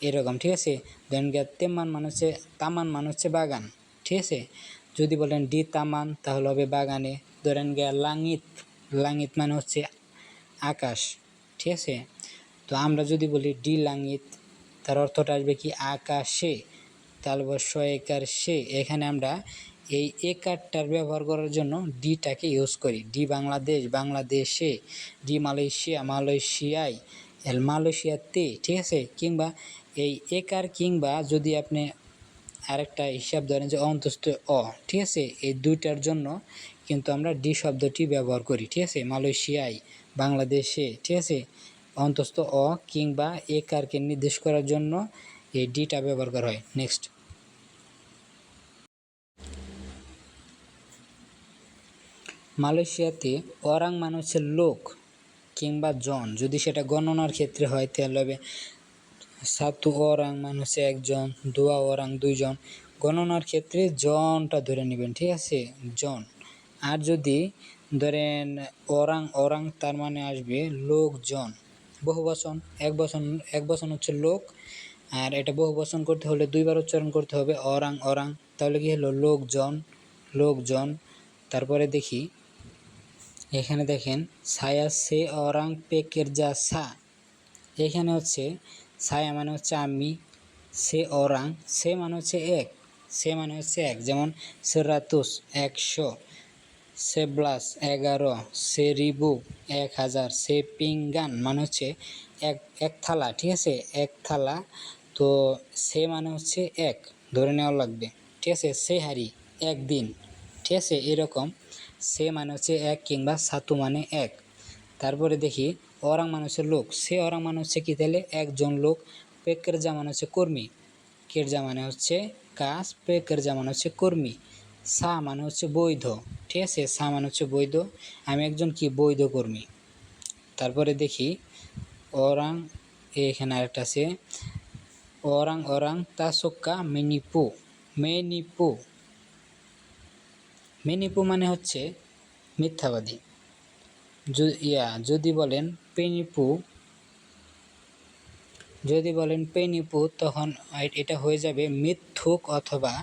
[SPEAKER 1] এরকম, ঠিক আছে। দেন তেমান মানে হচ্ছে তামান মানে হচ্ছে বাগান, ঠিক আছে। যদি বলেন ডি তামান তাহলে হবে বাগানে। ধরেন লাঙিত, লাঙিত মানে হচ্ছে আকাশ, ঠিক আছে। তো আমরা যদি বলি ডি লাঙিত, তার অর্থটা আসবে কি আকাশে, তাহলে একার সে। এখানে আমরা এই একারটার ব্যবহার করার জন্য ডিটাকে ইউজ করি। ডি বাংলাদেশ, বাংলাদেশে, ডি মালয়েশিয়া, মালয়েশিয়ায়, মালয়েশিয়াতে, ঠিক আছে। কিংবা এই একার কিংবা যদি আপনি আরেকটা হিসাব ধরেন যে অন্তস্থ অ, ঠিক আছে, এই দুইটার জন্য কিন্তু আমরা ডি শব্দটি ব্যবহার করি, ঠিক আছে। মালয়েশিয়ায়, বাংলাদেশে, ঠিক আছে, অন্তস্থ অ কিংবা একারকে নির্দেশ করার জন্য এই ডিটা ব্যবহার করা হয়। নেক্সট, মালয়েশিয়াতে অরাং মানে হচ্ছে লোক কিংবা জন। যদি সেটা গণনার ক্ষেত্রে হয় তাহলে হবে সাতু অরাং মানে হচ্ছে একজন, দুয়া অরাং দুইজন। গণনার ক্ষেত্রে জনটা ধরে নেবেন, ঠিক আছে, জন। আর যদি ধরেন অরাং অরাং তার মানে আসবে লোকজন, বহুবচন। এক বচন হচ্ছে লোক, আর এটা বহুবচন করতে হলে দুইবার উচ্চারণ করতে হবে অরাং অরাং, তাহলে কি হলো লোকজন, লোকজন। তারপরে দেখি এখানে দেখেন ছায়া সে অরাং পেকের যা সা, এখানে হচ্ছে ছায়া মানে হচ্ছে আমি, সে অরাং, সে মানে হচ্ছে এক, সে মানে হচ্ছে এক। যেমন 100, 100, সেব্লাস 11, সে রিবু 1000, সে পিঙ্গান মানে হচ্ছে এক, এক থালা, ঠিক আছে, এক থালা। তো সে মানে হচ্ছে এক ধরে নেওয়া লাগবে, ঠিক আছে। সে হারি একদিন, ঠিক আছে, এরকম। সে মানে হচ্ছে এক কিংবা সাতু মানে এক। তারপরে দেখি অরাং মানে হচ্ছে লোক, সে অরাং মানে হচ্ছে কি তাহলে একজন লোক। পেকেরজা মানে হচ্ছে কর্মী, কেরজা মানে হচ্ছে কাজ, পেকেরজা মানে হচ্ছে কর্মী। সা মানে হচ্ছে বৈধ, ঠিক আছে, সা মানে হচ্ছে বৈধ, আমি একজন কি বৈধ কর্মী। তারপরে দেখি ওরাং, এখানে আরেকটা আছে ওরাং ওরাং তাসোক্কা মেনিপু। মেনিপু, মেনিপু মানে হচ্ছে মিথ্যাবাদী। যদি বলেন পেনিপু, যদি বলেন পেনিপু তখন এটা হয়ে যাবে মিথ্যুক অথবা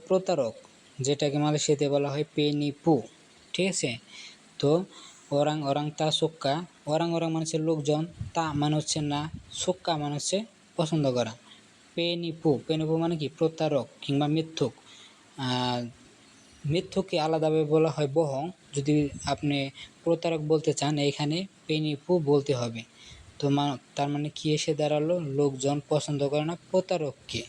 [SPEAKER 1] প্রতারক, যেটাকে মালয়েশিয়াতে বলা হয় পেনিপু। ঠিক আছে, তো ওরাং ওরাং তা সোক্কা, ওরাং ওরাং মানে হচ্ছে লোকজন, তা মানে হচ্ছে না, সোক্কা মানে হচ্ছে পছন্দ করা। পেনিপু, পেনিপু মানে কি প্রতারক কিংবা মিথ্যুক। মিথ্যুককে আলাদাভাবে বলা হয় বহং। যদি আপনি প্রতারক বলতে চান এইখানে পেনিপু বলতে হবে। তো তার মানে কি এসে দাঁড়ালো, লোকজন পছন্দ করে না প্রতারককে।